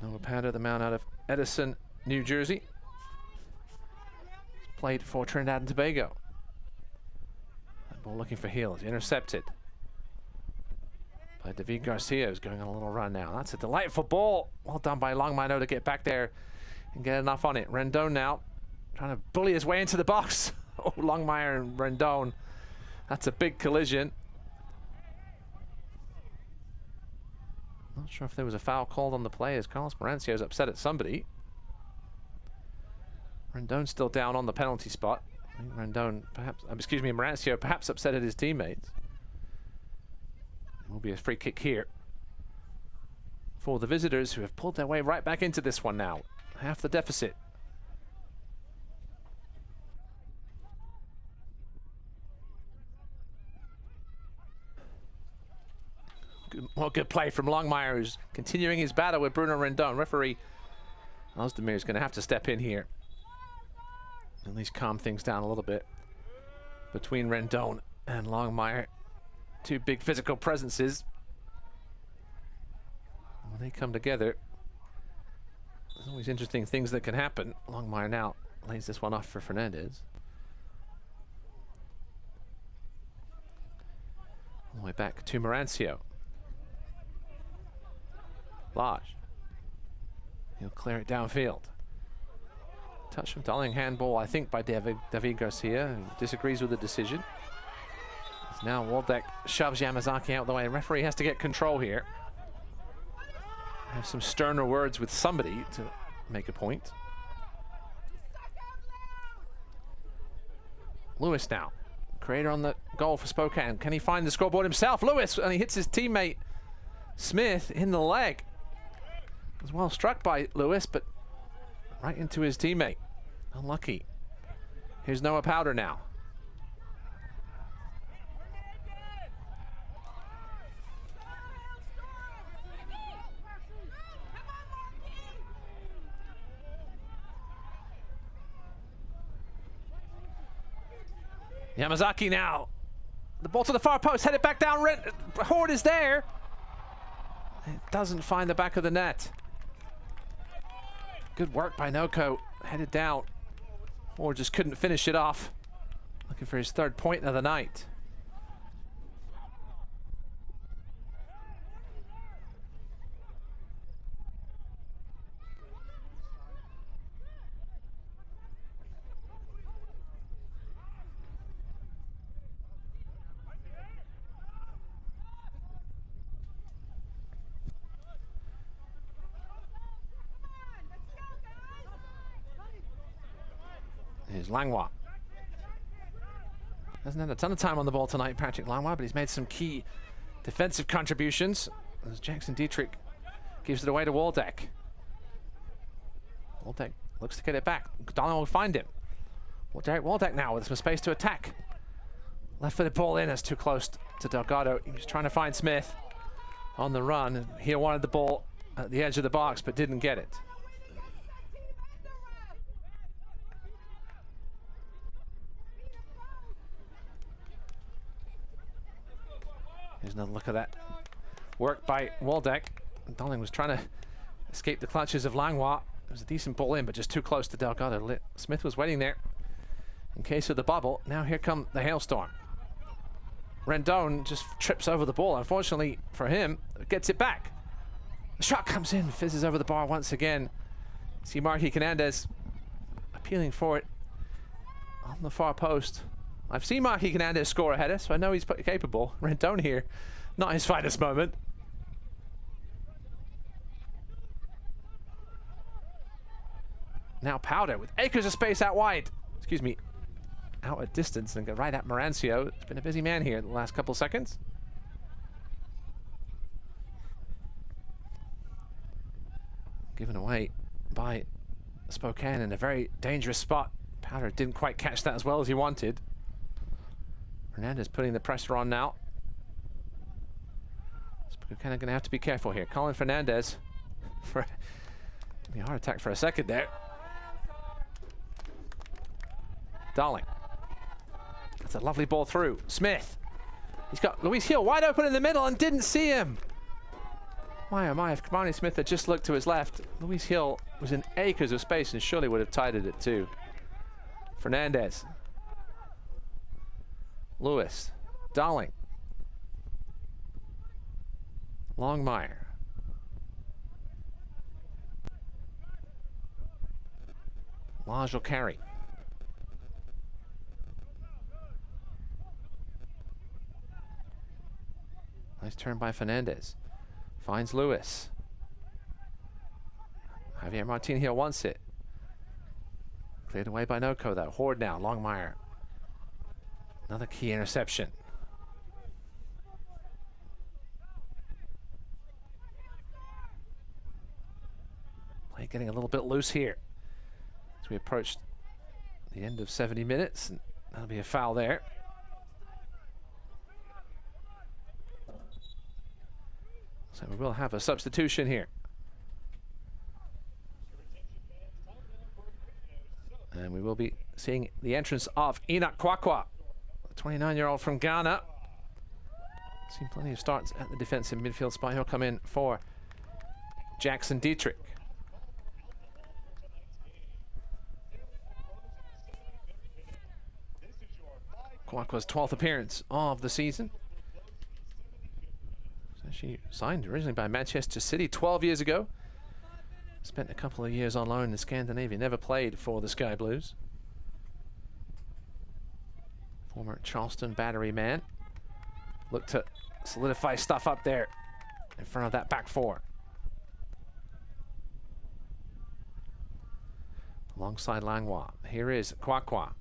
Noah Powder, the man out of Edison, New Jersey. He's played for Trinidad and Tobago. That ball looking for Heels, intercepted by David Garcia, who's going on a little run now. That's a delightful ball. Well done by Longmire to get back there and get enough on it. Rendon now trying to bully his way into the box. Oh, Longmire and Rendon. That's a big collision. Not sure if there was a foul called on the play, as Carlos Marancio is upset at somebody. Rendon's still down on the penalty spot. I think Rendon, perhaps, excuse me, Marancio perhaps upset at his teammates. Will be a free kick here for the visitors, who have pulled their way right back into this one now. Half the deficit. Good play from Longmire, who's continuing his battle with Bruno Rendon. Referee Ozdemir is going to have to step in here, at least calm things down a little bit between Rendon and Longmire. Two big physical presences. When they come together, there's always interesting things that can happen. Longmire now lays this one off for Fernandez. All the way back to Marancio. Lodge. He'll clear it downfield. Touch from Darling, handball, I think, by David Garcia, who disagrees with the decision. Now Waldeck shoves Yamazaki out of the way, and referee has to get control here. Have some sterner words with somebody to make a point. Lewis now, creator on the goal for Spokane. Can he find the scoreboard himself? Lewis, and he hits his teammate Smith in the leg. Was well struck by Lewis, but right into his teammate. Unlucky. Here's Noah Powder now. Yamazaki now. The ball to the far post, headed back down. Hoard is there. It doesn't find the back of the net. Good work by Noko. Headed down. Hoard just couldn't finish it off. Looking for his third point of the night. Here's Langlois. Hasn't had a ton of time on the ball tonight, Patrick Langlois, but he's made some key defensive contributions as Jackson Dietrich gives it away to Waldeck. Waldeck looks to get it back. Darling will find him. Derek Waldeck now with some space to attack. Left-footed ball in, it's too close to Delgado. He was trying to find Smith on the run. He wanted the ball at the edge of the box, but didn't get it. Here's another look at that work by Waldeck. Darling was trying to escape the clutches of Langlois. It was a decent ball in, but just too close to Delgado. Smith was waiting there in case of the bubble. Now here come the Hailstorm. Rendon just trips over the ball. Unfortunately for him, gets it back. The shot comes in, fizzes over the bar once again. See Marky Canandez appealing for it on the far post. I've seen Marky Canandez score a header, so I know he's capable. Rendon here, not his finest moment. Now Powder with acres of space out wide. Excuse me, out at distance and go right at Marancio. It's been a busy man here in the last couple seconds. Given away by Spokane in a very dangerous spot. Powder didn't quite catch that as well as he wanted. Hernandez putting the pressure on now. Spokane are going to have to be careful here. Colin Fernandez for a heart attack for a second there. Darling. That's a lovely ball through. Smith. He's got Luis Hill wide open in the middle and didn't see him. My oh my, if Kamani Smith had just looked to his left, Luis Hill was in acres of space and surely would have tidied it too. Fernandez. Lewis. Darling. Longmire. Lodge will carry. Nice turn by Fernandez. Finds Lewis. Javier Martin here wants it. Cleared away by Noko though. Hoard now. Longmire. Another key interception. Play getting a little bit loose here as we approach the end of 70 minutes. And that'll be a foul there. So we will have a substitution here. And we will be seeing the entrance of Enoch Kwakwa, the 29-year-old from Ghana. Seen plenty of starts at the defensive midfield spot. He'll come in for Jackson Dietrich. Kwakwa's 12th appearance of the season. She signed originally by Manchester City 12 years ago. Spent a couple of years on loan in Scandinavia. Never played for the Sky Blues. Former Charleston Battery man. Looked to solidify stuff up there in front of that back four. Alongside Langlois. Here is Kwakwa.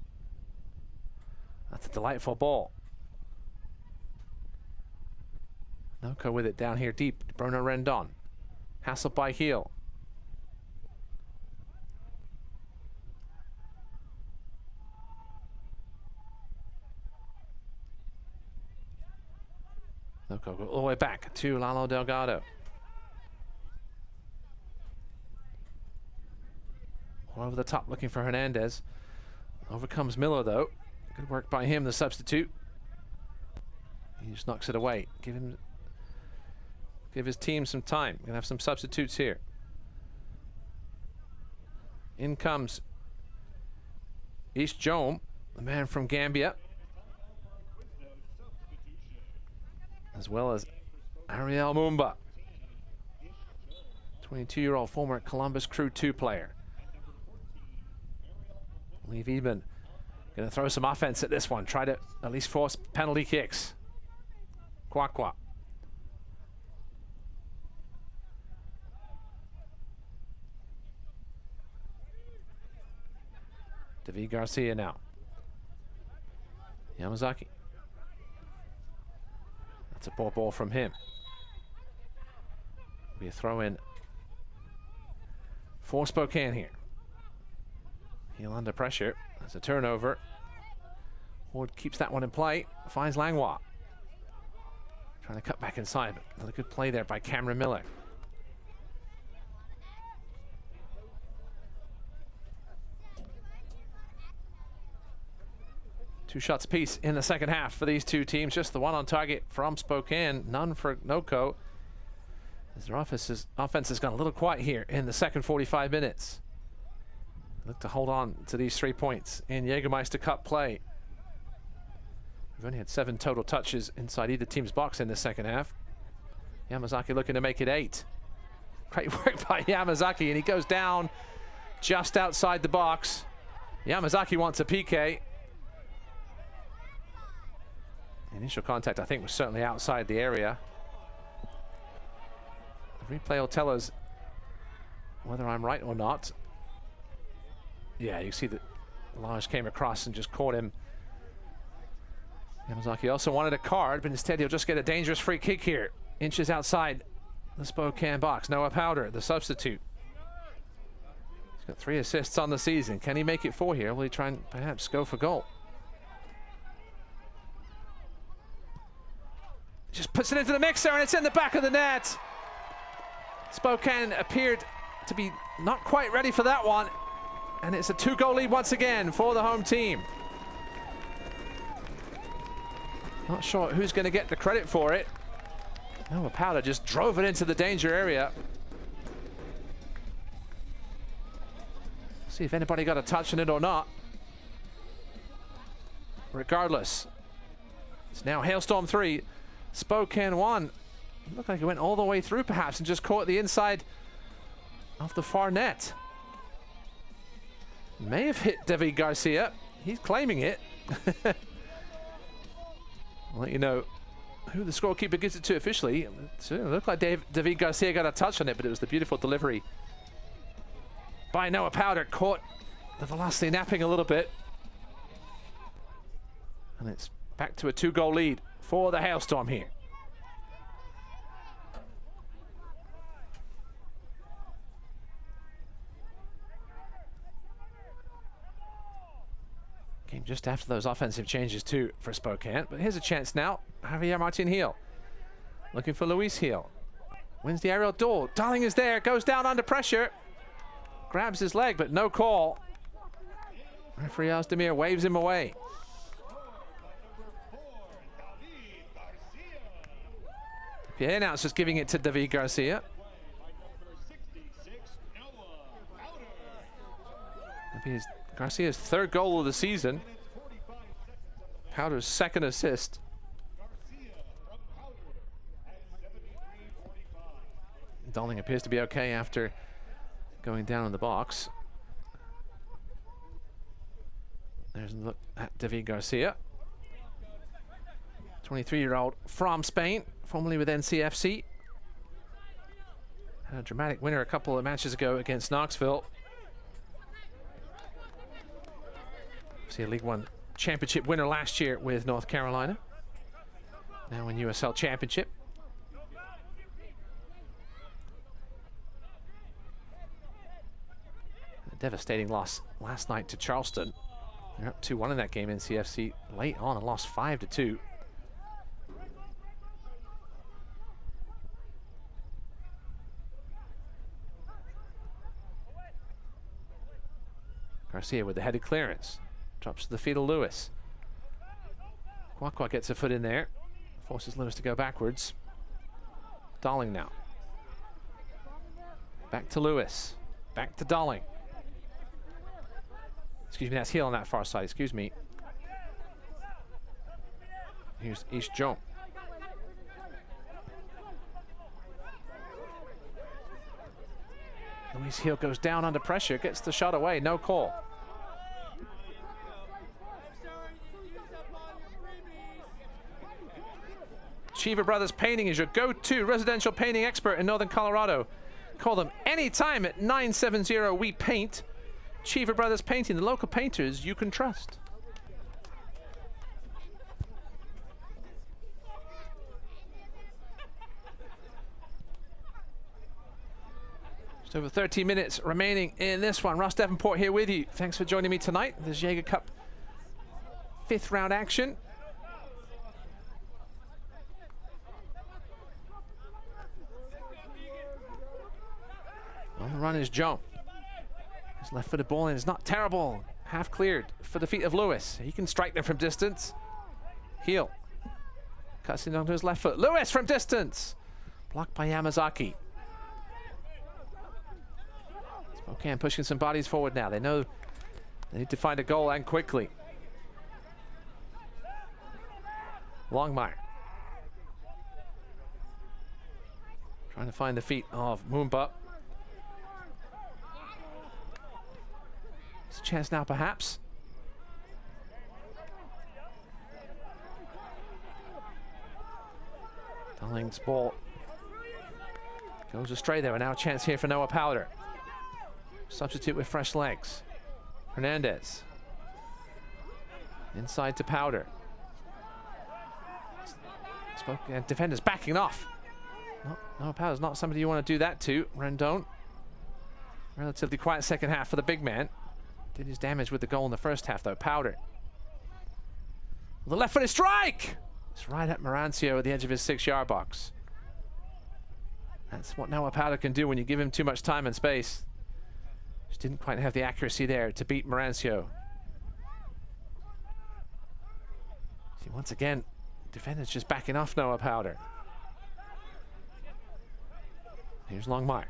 That's a delightful ball. Noko with it down here deep. Bruno Rendon. Hassled by Heel. Noko go all the way back to Lalo Delgado. Over the top looking for Hernandez. Overcomes Miller though. Good work by him, the substitute. He just knocks it away. Give his team some time. We're gonna have some substitutes here. In comes East Jome, the man from Gambia, as well as Ariel Mumba, 22-year-old former Columbus Crew 2 player. Lee Viedman gonna throw some offense at this one. Try to at least force penalty kicks. Kwakwa. David Garcia now. Yamazaki. That's a poor ball from him. Be a throw in for Spokane here. Heel under pressure. That's a turnover. Hoard keeps that one in play. Finds Langlois. Trying to cut back inside. Another good play there by Cameron Miller. Two shots apiece in the second half for these two teams. Just the one on target from Spokane. None for NOCO. As their offense has gone a little quiet here in the second 45 minutes. Look to hold on to these 3 points in Jägermeister Cup play. We've only had 7 total touches inside either team's box in the second half. Yamazaki looking to make it 8. Great work by Yamazaki, and he goes down just outside the box. Yamazaki wants a PK. Initial contact, I think, was certainly outside the area. The replay will tell us whether I'm right or not. Yeah, you see that Lage came across and just caught him. Yamazaki also wanted a card, but instead he'll just get a dangerous free kick here. Inches outside the Spokane box. Noah Powder, the substitute. He's got 3 assists on the season. Can he make it 4 here? Will he try and perhaps go for goal? Just puts it into the mixer, and it's in the back of the net. Spokane appeared to be not quite ready for that one. And it's a 2-goal lead once again for the home team. Not sure who's going to get the credit for it. Noah Powder just drove it into the danger area. See if anybody got a touch on it or not. Regardless, it's now Hailstorm 3, Spokane 1. It looked like it went all the way through perhaps and just caught the inside of the far net. May have hit David Garcia. He's claiming it. I'll let you know who the scorekeeper gives it to officially. It looked like David Garcia got a touch on it, but it was the beautiful delivery by Noah Powder. Caught the velocity napping a little bit. And it's back to a 2-goal lead for the Hailstorm here. Came just after those offensive changes too for Spokane. But here's a chance now. Javier Martin Heel looking for Luis Heel. Wins the aerial duel. Darling is there, goes down under pressure. Grabs his leg, but no call. Referee Ozdemir waves him away. The PA announcer's giving it to David Garcia. Maybe his Garcia's 3rd goal of the season. Powder's 2nd assist. Darling appears to be okay after going down in the box. There's a look at David Garcia. 23-year-old from Spain, formerly with NCFC. Had a dramatic winner a couple of matches ago against Knoxville. See a League One championship winner last year with North Carolina. Now in USL Championship. A devastating loss last night to Charleston. They're up 2-1 in that game. NCFC late on and lost 5-2. Garcia with the headed clearance. Drops to the feet of Lewis. Kwakwa gets a foot in there. Forces Lewis to go backwards. Darling now. Back to Lewis. Back to Darling. Excuse me, that's Heel on that far side. Excuse me. Here's East Joan. Luis Heel goes down under pressure. Gets the shot away. No call. Cheever Brothers Painting is your go-to residential painting expert in Northern Colorado. Call them anytime at 970-WE-PAINT. Cheever Brothers Painting, the local painters you can trust. Just over 30 minutes remaining in this one. Ross Davenport here with you. Thanks for joining me tonight. This Jaeger Cup 5th round action. On the run is Joan. His left-footed ball in is not terrible. Half cleared for the feet of Lewis. He can strike them from distance. Heel. Cuts it onto his left foot. Lewis from distance. Blocked by Yamazaki. Spokane pushing some bodies forward now. They know they need to find a goal and quickly. Longmire. Trying to find the feet of Moomba. It's a chance now, perhaps. Darling's ball goes astray there, and now a chance here for Noah Powder. Substitute with fresh legs. Hernandez. Inside to Powder. Defenders backing off. No, Powder's not somebody you want to do that to. Rendon. Relatively quiet second half for the big man. Did his damage with the goal in the first half, though. Powder. The left-footed strike! It's right at Marancio at the edge of his 6-yard box. That's what Noah Powder can do when you give him too much time and space. Just didn't quite have the accuracy there to beat Marancio. See, once again, defenders just backing off Noah Powder. Here's Longmire.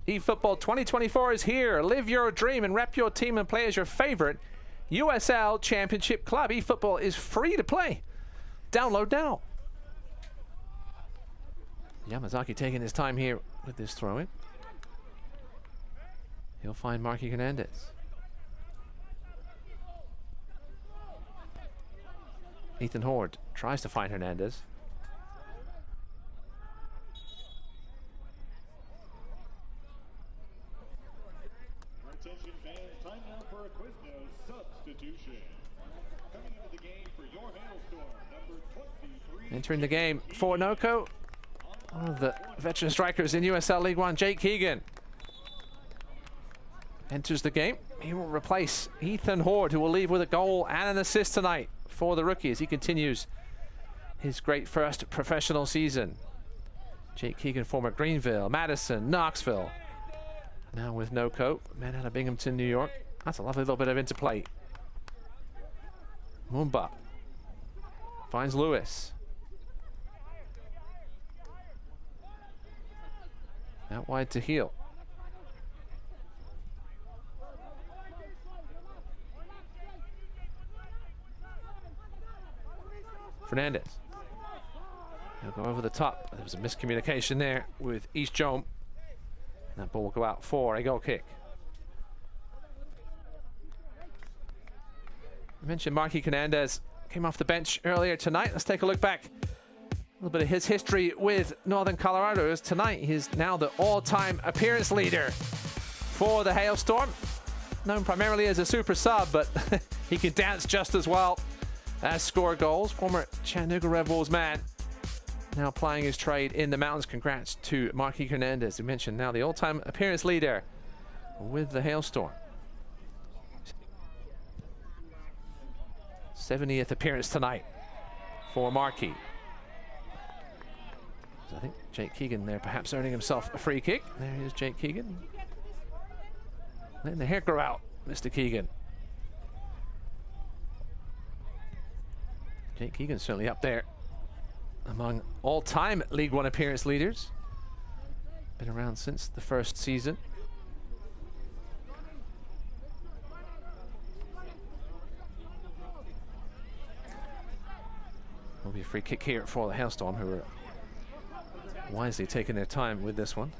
eFootball 2024 is here. Live your dream and rep your team and play as your favorite USL Championship club. eFootball is free to play. Download now. Yamazaki taking his time here with this throw-in. He'll find Marky Hernandez. Ethan Hoard tries to find Hernandez. Attention fans, time now for a Quiznos substitution. Coming into the game for your Hailstorm, number 23. Entering the game for Noko, one of the veteran strikers in USL League One, Jake Keegan. Enters the game. He will replace Ethan Hoard, who will leave with a goal and an assist tonight for the rookie as he continues his great first professional season. Jake Keegan, former Greenville, Madison, Knoxville. Now with Noko, man out of Binghamton, New York. That's a lovely little bit of interplay. Moomba finds Lewis. Out wide to Heel. Fernandez. He'll go over the top. There was a miscommunication there with East Jome. That ball will go out for a goal kick. I mentioned Marky Hernandez came off the bench earlier tonight. Let's take a look back. A little bit of his history with Northern Colorado. As tonight, he's now the all-time appearance leader for the Hailstorm. Known primarily as a super sub, but he can dance just as well as score goals. Former Chattanooga Red Wolves man, now plying his trade in the mountains. Congrats to Marky Hernandez, who mentioned now the all-time appearance leader with the Hailstorm. 70th appearance tonight for Marky. So I think Jake Keegan there perhaps earning himself a free kick. There is Jake Keegan. Letting the hair grow out, Mr. Keegan. Jake Keegan's certainly up there among all-time League One appearance leaders. Been around since the first season. Will be a free kick here for the Hailstorm, who are wisely taking their time with this one.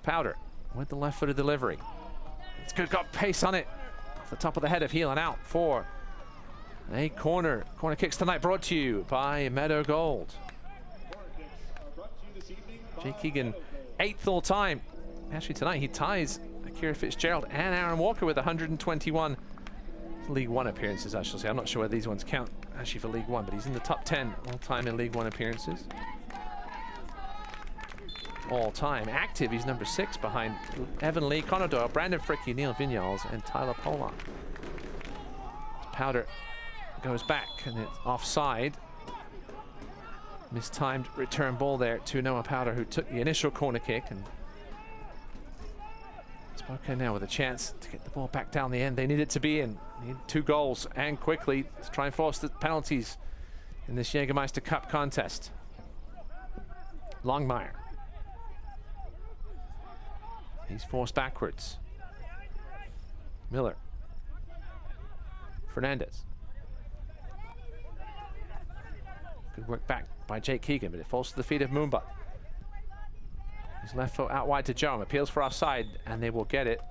Powder with the left-footed delivery. It's good, got pace on it. Off the top of the head of heel and out for a corner. Corner kicks tonight brought to you by Meadow Gold. Jake Keegan, 8th all time. Actually tonight he ties Akira Fitzgerald and Aaron Walker with 121 League One appearances, I shall say. I'm not sure whether these ones count actually for League One, but he's in the top 10 all time in League One appearances. All time active, he's number 6 behind Evan Lee, Connor Doyle, Brandon Fricky, Neil Vinyals, and Tyler Pollock. Powder goes back and it's offside. Mistimed return ball there to Noah Powder, who took the initial corner kick, and Spokane now with a chance to get the ball back down the end. They need it to be in. Need 2 goals and quickly to try and force the penalties in this Jägermeister Cup contest. Longmire. He's forced backwards. Miller. Fernandez. Good work back by Jake Keegan, but it falls to the feet of Moomba. His left foot out wide to Joma. Appeals for offside, and they will get it.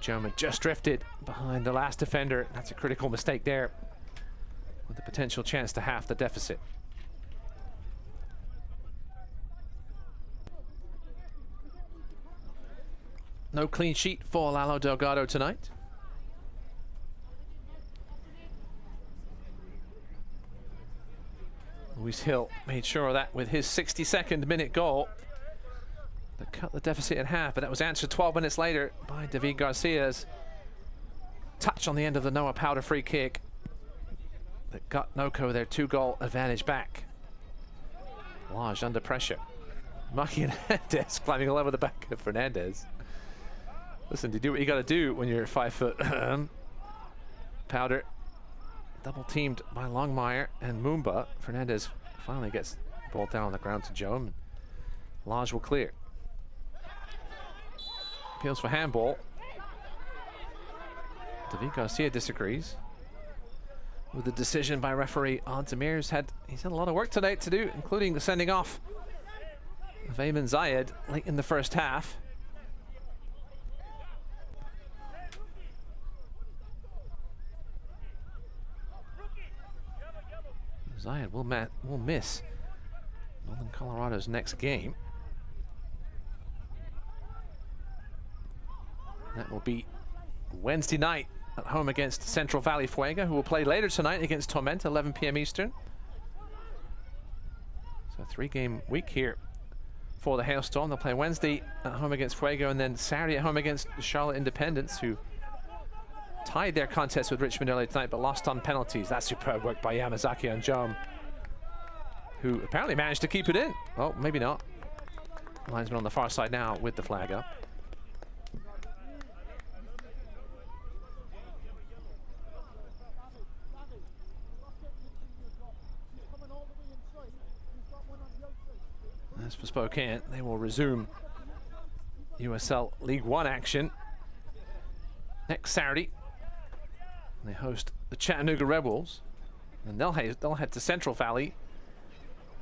Joma just drifted behind the last defender. That's a critical mistake there, with the potential chance to half the deficit. No clean sheet for Lalo Delgado tonight. Luis Hill made sure of that with his 62nd minute goal that cut the deficit in half, but that was answered 12 minutes later by David Garcia's touch on the end of the Noah Powder free kick that got NOCO their 2-goal advantage back. Lage under pressure. Maki and Hernandez climbing all over the back of Fernandez. Listen, you do what you got to do when you're 5 foot. Powder double teamed by Longmire and Moomba. Fernandez finally gets the ball down on the ground to Joe. Lage will clear. Appeals for handball. David Garcia disagrees with the decision by referee Odsamir. He's had a lot of work tonight to do, including the sending off of Ayman Zayed late in the first half. Zayed will miss Northern Colorado's next game. That will be Wednesday night at home against Central Valley Fuego, who will play later tonight against Tormenta, 11 p.m. Eastern. So a 3-game week here for the Hailstorm. They'll play Wednesday at home against Fuego, and then Saturday at home against the Charlotte Independents, who tied their contest with Richmond earlier tonight, but lost on penalties. That's superb work by Yamazaki and Jom, who apparently managed to keep it in. Oh, maybe not. Linesman on the far side now with the flag up. As for Spokane, they will resume USL League One action next Saturday. They host the Chattanooga Rebels, and they'll head to Central Valley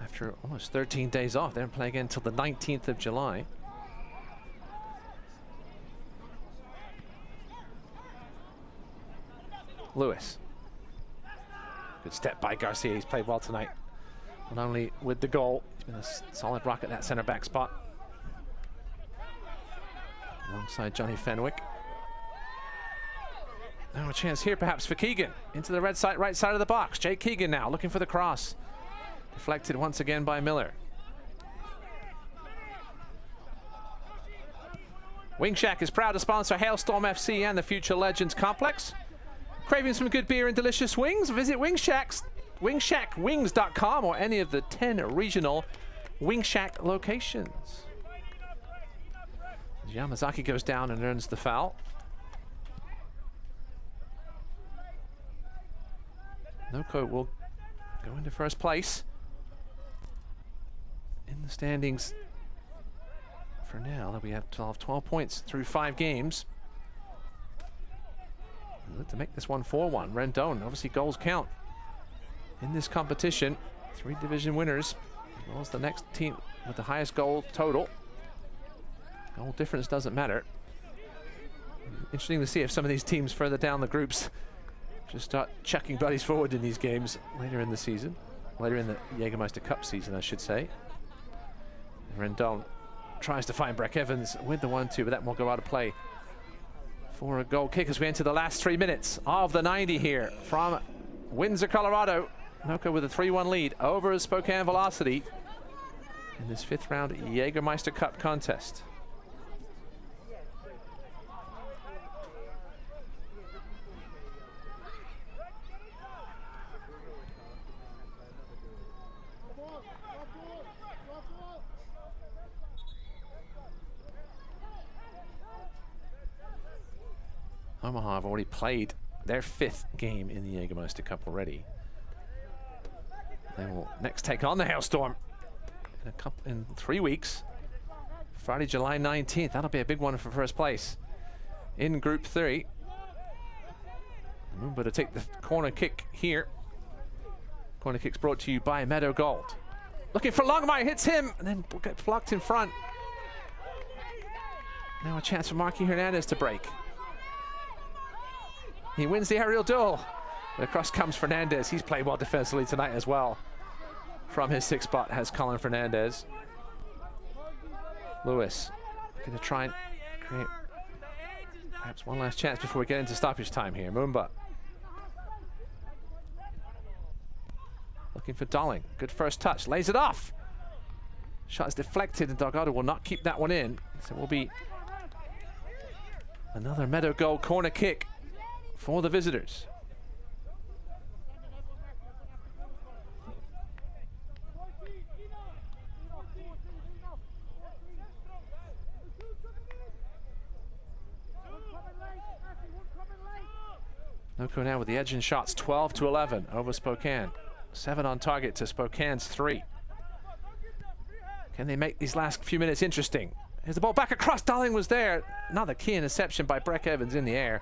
after almost 13 days off. They don't play again until the 19th of July. Lewis. Good step by Garcia. He's played well tonight. Not only with the goal, he's been a solid rock at that center back spot. Alongside Johnny Fenwick. Now a chance here perhaps for Keegan. Into the right side of the box. Jake Keegan now looking for the cross. Deflected once again by Miller. Wing Shack is proud to sponsor Hailstorm FC and the Future Legends Complex. Craving some good beer and delicious wings? Visit WingShackWings.com or any of the 10 regional Wing Shack locations. Yamazaki goes down and earns the foul. NOCO will go into first place in the standings for now. That we have 12 points through 5 games. Look to make this one 4-1. Rendon, obviously goals count in this competition. 3 division winners, as well as the next team with the highest goal total. Goal difference doesn't matter. Interesting to see if some of these teams further down the groups just start chucking buddies forward in these games later in the season. Later in the Jägermeister Cup season, I should say. Rendon tries to find Breck Evans with the 1-2, but that will go out of play for a goal kick as we enter the last 3 minutes of the 90 here from Windsor, Colorado. Noka with a 3-1 lead over Spokane Velocity in this 5th round Jägermeister Cup contest. Omaha have already played their 5th game in the Jägermeister Cup already. They will next take on the Hailstorm in 3 weeks. Friday, July 19th. That'll be a big one for first place in Group 3. But to take the corner kick here. Corner kick's brought to you by Meadow Gold. Looking for Longmire, hits him, and then gets blocked in front. Now a chance for Marky Hernandez to break. He wins the aerial duel. And across comes Fernandez. He's played well defensively tonight as well. From his 6th spot has Colin Fernandez. Lewis going to try and create perhaps one last chance before we get into stoppage time here. Mumba looking for Dolling. Good first touch. Lays it off. Shot is deflected and Delgado will not keep that one in. So it will be another Meadow goal corner kick for the visitors. Noko now with the edge in shots, 12-11 over Spokane. 7 on target to Spokane's 3. Can they make these last few minutes interesting? Here's the ball back across. Darling was there. Another key interception by Breck Evans in the air.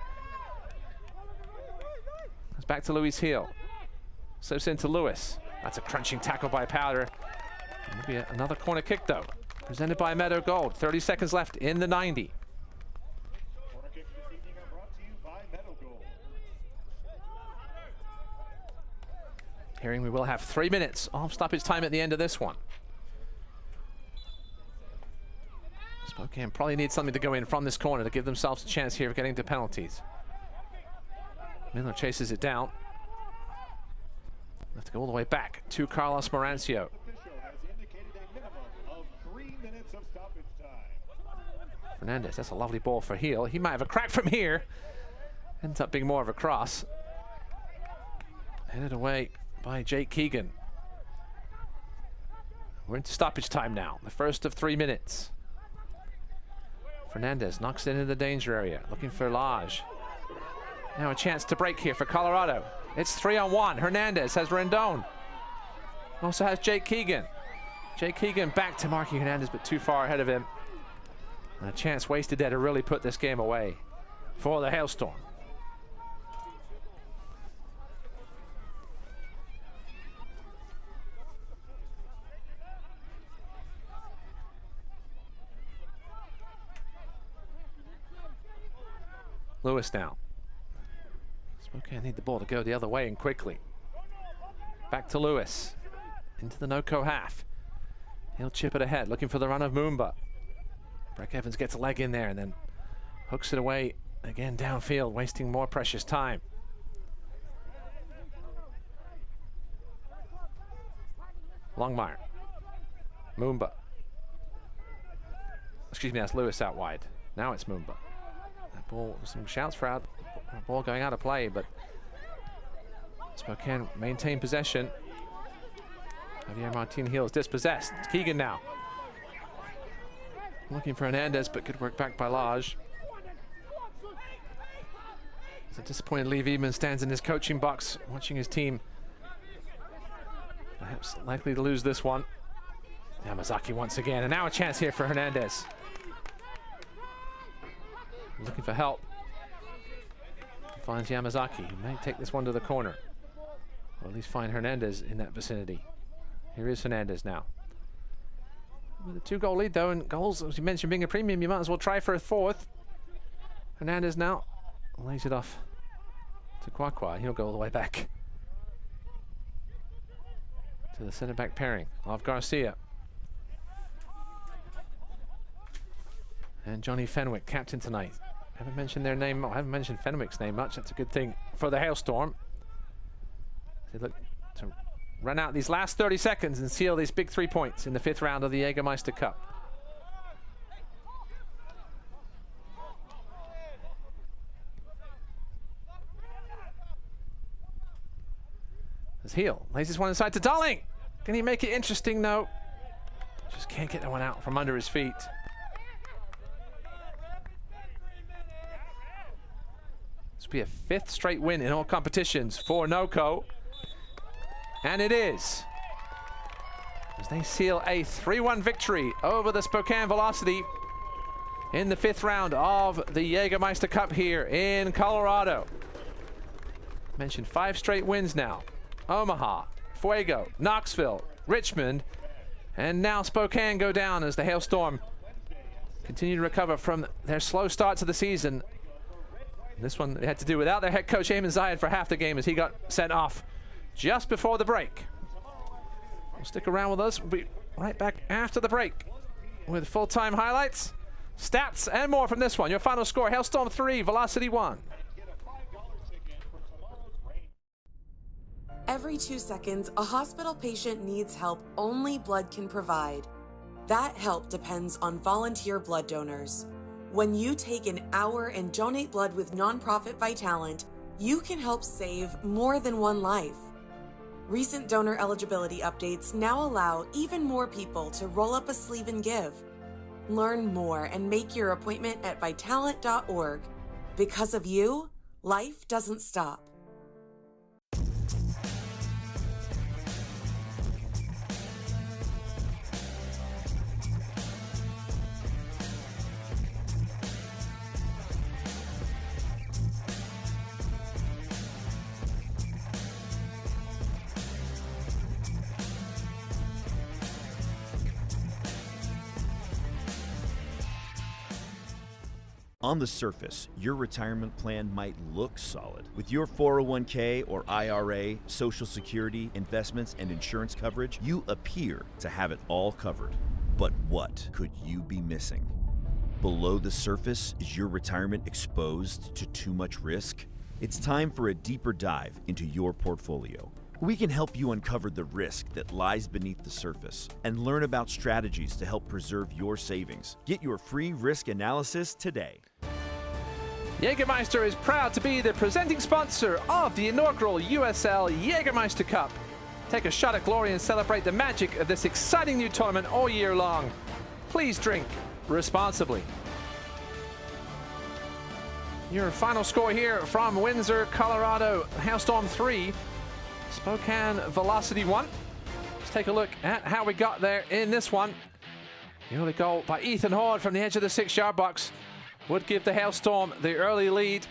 It's back to Luis Heel. Slips into Lewis. That's a crunching tackle by Powder. Maybe another corner kick though. Presented by Meadow Gold. 30 seconds left in the 90. Corner kicks this evening are brought to you by Meadow Gold. Hearing we will have 3 minutes of stoppage time at the end of this one. Spokane probably needs something to go in from this corner to give themselves a chance here of getting to penalties. Miller chases it down. Have to go all the way back to Carlos Morancio. Official has indicated a minimum of 3 minutes of stoppage time. Fernandez, that's a lovely ball for Heel. He might have a crack from here. Ends up being more of a cross. Headed away by Jake Keegan. We're into stoppage time now, the first of 3 minutes. Fernandez knocks it into the danger area, looking for Lage. Now a chance to break here for Colorado. It's 3-on-1. Hernandez has Rendon. Also has Jake Keegan. Jake Keegan back to Marky Hernandez, but too far ahead of him. And a chance wasted there to really put this game away for the Hailstorm. Lewis now. Spokane need the ball to go the other way and quickly. Back to Lewis. Into the Noko half. He'll chip it ahead, looking for the run of Moomba. Breck Evans gets a leg in there and then hooks it away again downfield, wasting more precious time. Longmire. Moomba. Excuse me, that's Lewis out wide. Now it's Moomba. Ball, some shouts for out, ball going out of play, but Spokane maintain possession. Javier Martin Heel dispossessed. It's Keegan now. Looking for Hernandez, but good work back by Lage. It's a disappointed Lee Viedman stands in his coaching box, watching his team perhaps likely to lose this one. Yamazaki once again, and now a chance here for Hernandez. Looking for help. Finds Yamazaki. He may take this one to the corner. Or at least find Hernandez in that vicinity. Here is Hernandez now. With a 2-goal lead, though, and goals, as you mentioned, being a premium, you might as well try for a fourth. Hernandez now lays it off to Kwakwa. He'll go all the way back to the centre-back pairing of Garcia. And Johnny Fenwick, captain tonight. Haven't mentioned their name. I haven't mentioned Fenwick's name much. That's a good thing for the Hailstorm. They look to run out these last 30 seconds and seal these big 3 points in the 5th round of the Jägermeister Cup. As Heel lays this one inside to Darling. Can he make it interesting? No. Just can't get that one out from under his feet. This will be a 5th straight win in all competitions for NOCO. And it is, as they seal a 3-1 victory over the Spokane Velocity in the 5th round of the Jägermeister Cup here in Colorado. Mentioned 5 straight wins now. Omaha, Fuego, Knoxville, Richmond, and now Spokane go down as the Hailstorm continue to recover from their slow start to the season. This one they had to do without their head coach Eamon Zayed for half the game as he got sent off just before the break. We'll stick around with us. We'll be right back after the break with full-time highlights, stats, and more from this one. Your final score, Hailstorm 3, Velocity 1. Every 2 seconds, a hospital patient needs help only blood can provide. That help depends on volunteer blood donors. When you take an hour and donate blood with nonprofit Vitalant, you can help save more than one life. Recent donor eligibility updates now allow even more people to roll up a sleeve and give. Learn more and make your appointment at Vitalant.org. Because of you, life doesn't stop. On the surface, your retirement plan might look solid. With your 401k or IRA, Social Security, investments, and insurance coverage, you appear to have it all covered. But what could you be missing? Below the surface, is your retirement exposed to too much risk? It's time for a deeper dive into your portfolio. We can help you uncover the risk that lies beneath the surface and learn about strategies to help preserve your savings. Get your free risk analysis today. Jägermeister is proud to be the presenting sponsor of the inaugural USL Jägermeister Cup. Take a shot at glory and celebrate the magic of this exciting new tournament all year long. Please drink responsibly. Your final score here from Windsor, Colorado, Hailstorm 3, Spokane Velocity 1. Let's take a look at how we got there in this one. The early goal by Ethan Hoard from the edge of the 6-yard box would give the Hailstorm the early lead.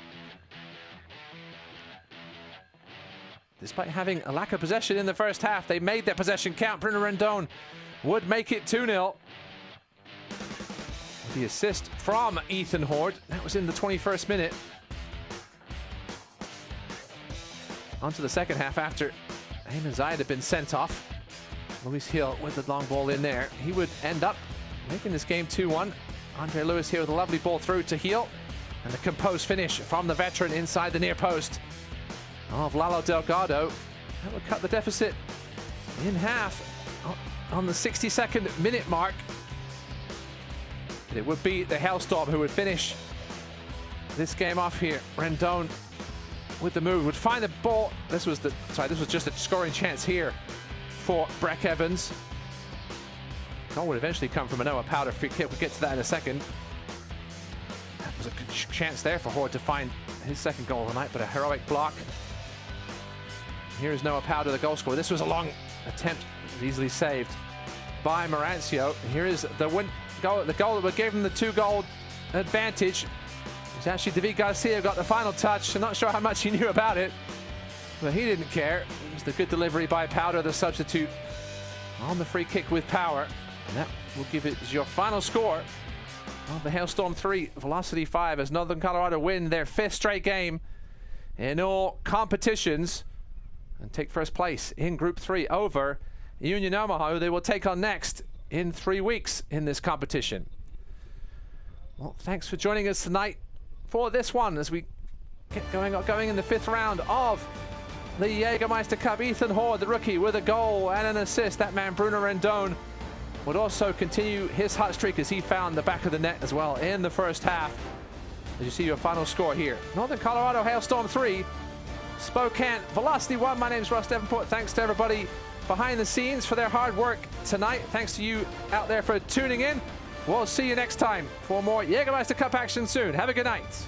Despite having a lack of possession in the first half, they made their possession count. Bruno Rendon would make it 2-0. The assist from Ethan Hoard. That was in the 21st minute. On to the second half after Eamon Zayed had been sent off. Luis Hill with the long ball in there. He would end up making this game 2-1. Andre Lewis here with a lovely ball through to Hill. And the composed finish from the veteran inside the near post of Lalo Delgado. That would cut the deficit in half on the 62nd minute mark. But it would be the Hailstorm who would finish this game off here. Rendon with the move would find the ball. This was just a scoring chance here for Breck Evans. Goal would eventually come from a Noah Powder free kick. We'll get to that in a second. That was a good chance there for Hoard to find his second goal of the night, but a heroic block. Here's Noah Powder, the goal scorer. This was a long attempt, easily saved by Marancio. Here is the goal that would give him the 2-goal advantage. It was actually David Garcia who got the final touch. I'm not sure how much he knew about it, but he didn't care. It was the good delivery by Powder, the substitute, on the free kick with power. And that will give it your final score of the Hailstorm 3, Velocity 5, as Northern Colorado win their 5th straight game in all competitions and take first place in Group 3 over Union Omaha, who they will take on next in 3 weeks in this competition. Well, thanks for joining us tonight for this one as we get going in the 5th round of the Jägermeister Cup. Ethan Hoard, the rookie, with a goal and an assist. That man, Bruno Rendon, would also continue his hot streak as he found the back of the net as well in the first half. As you see your final score here, Northern Colorado Hailstorm 3, Spokane Velocity 1. My name is Russ Davenport. Thanks to everybody behind the scenes for their hard work tonight. Thanks to you out there for tuning in. We'll see you next time for more Jägermeister Cup action soon. Have a good night.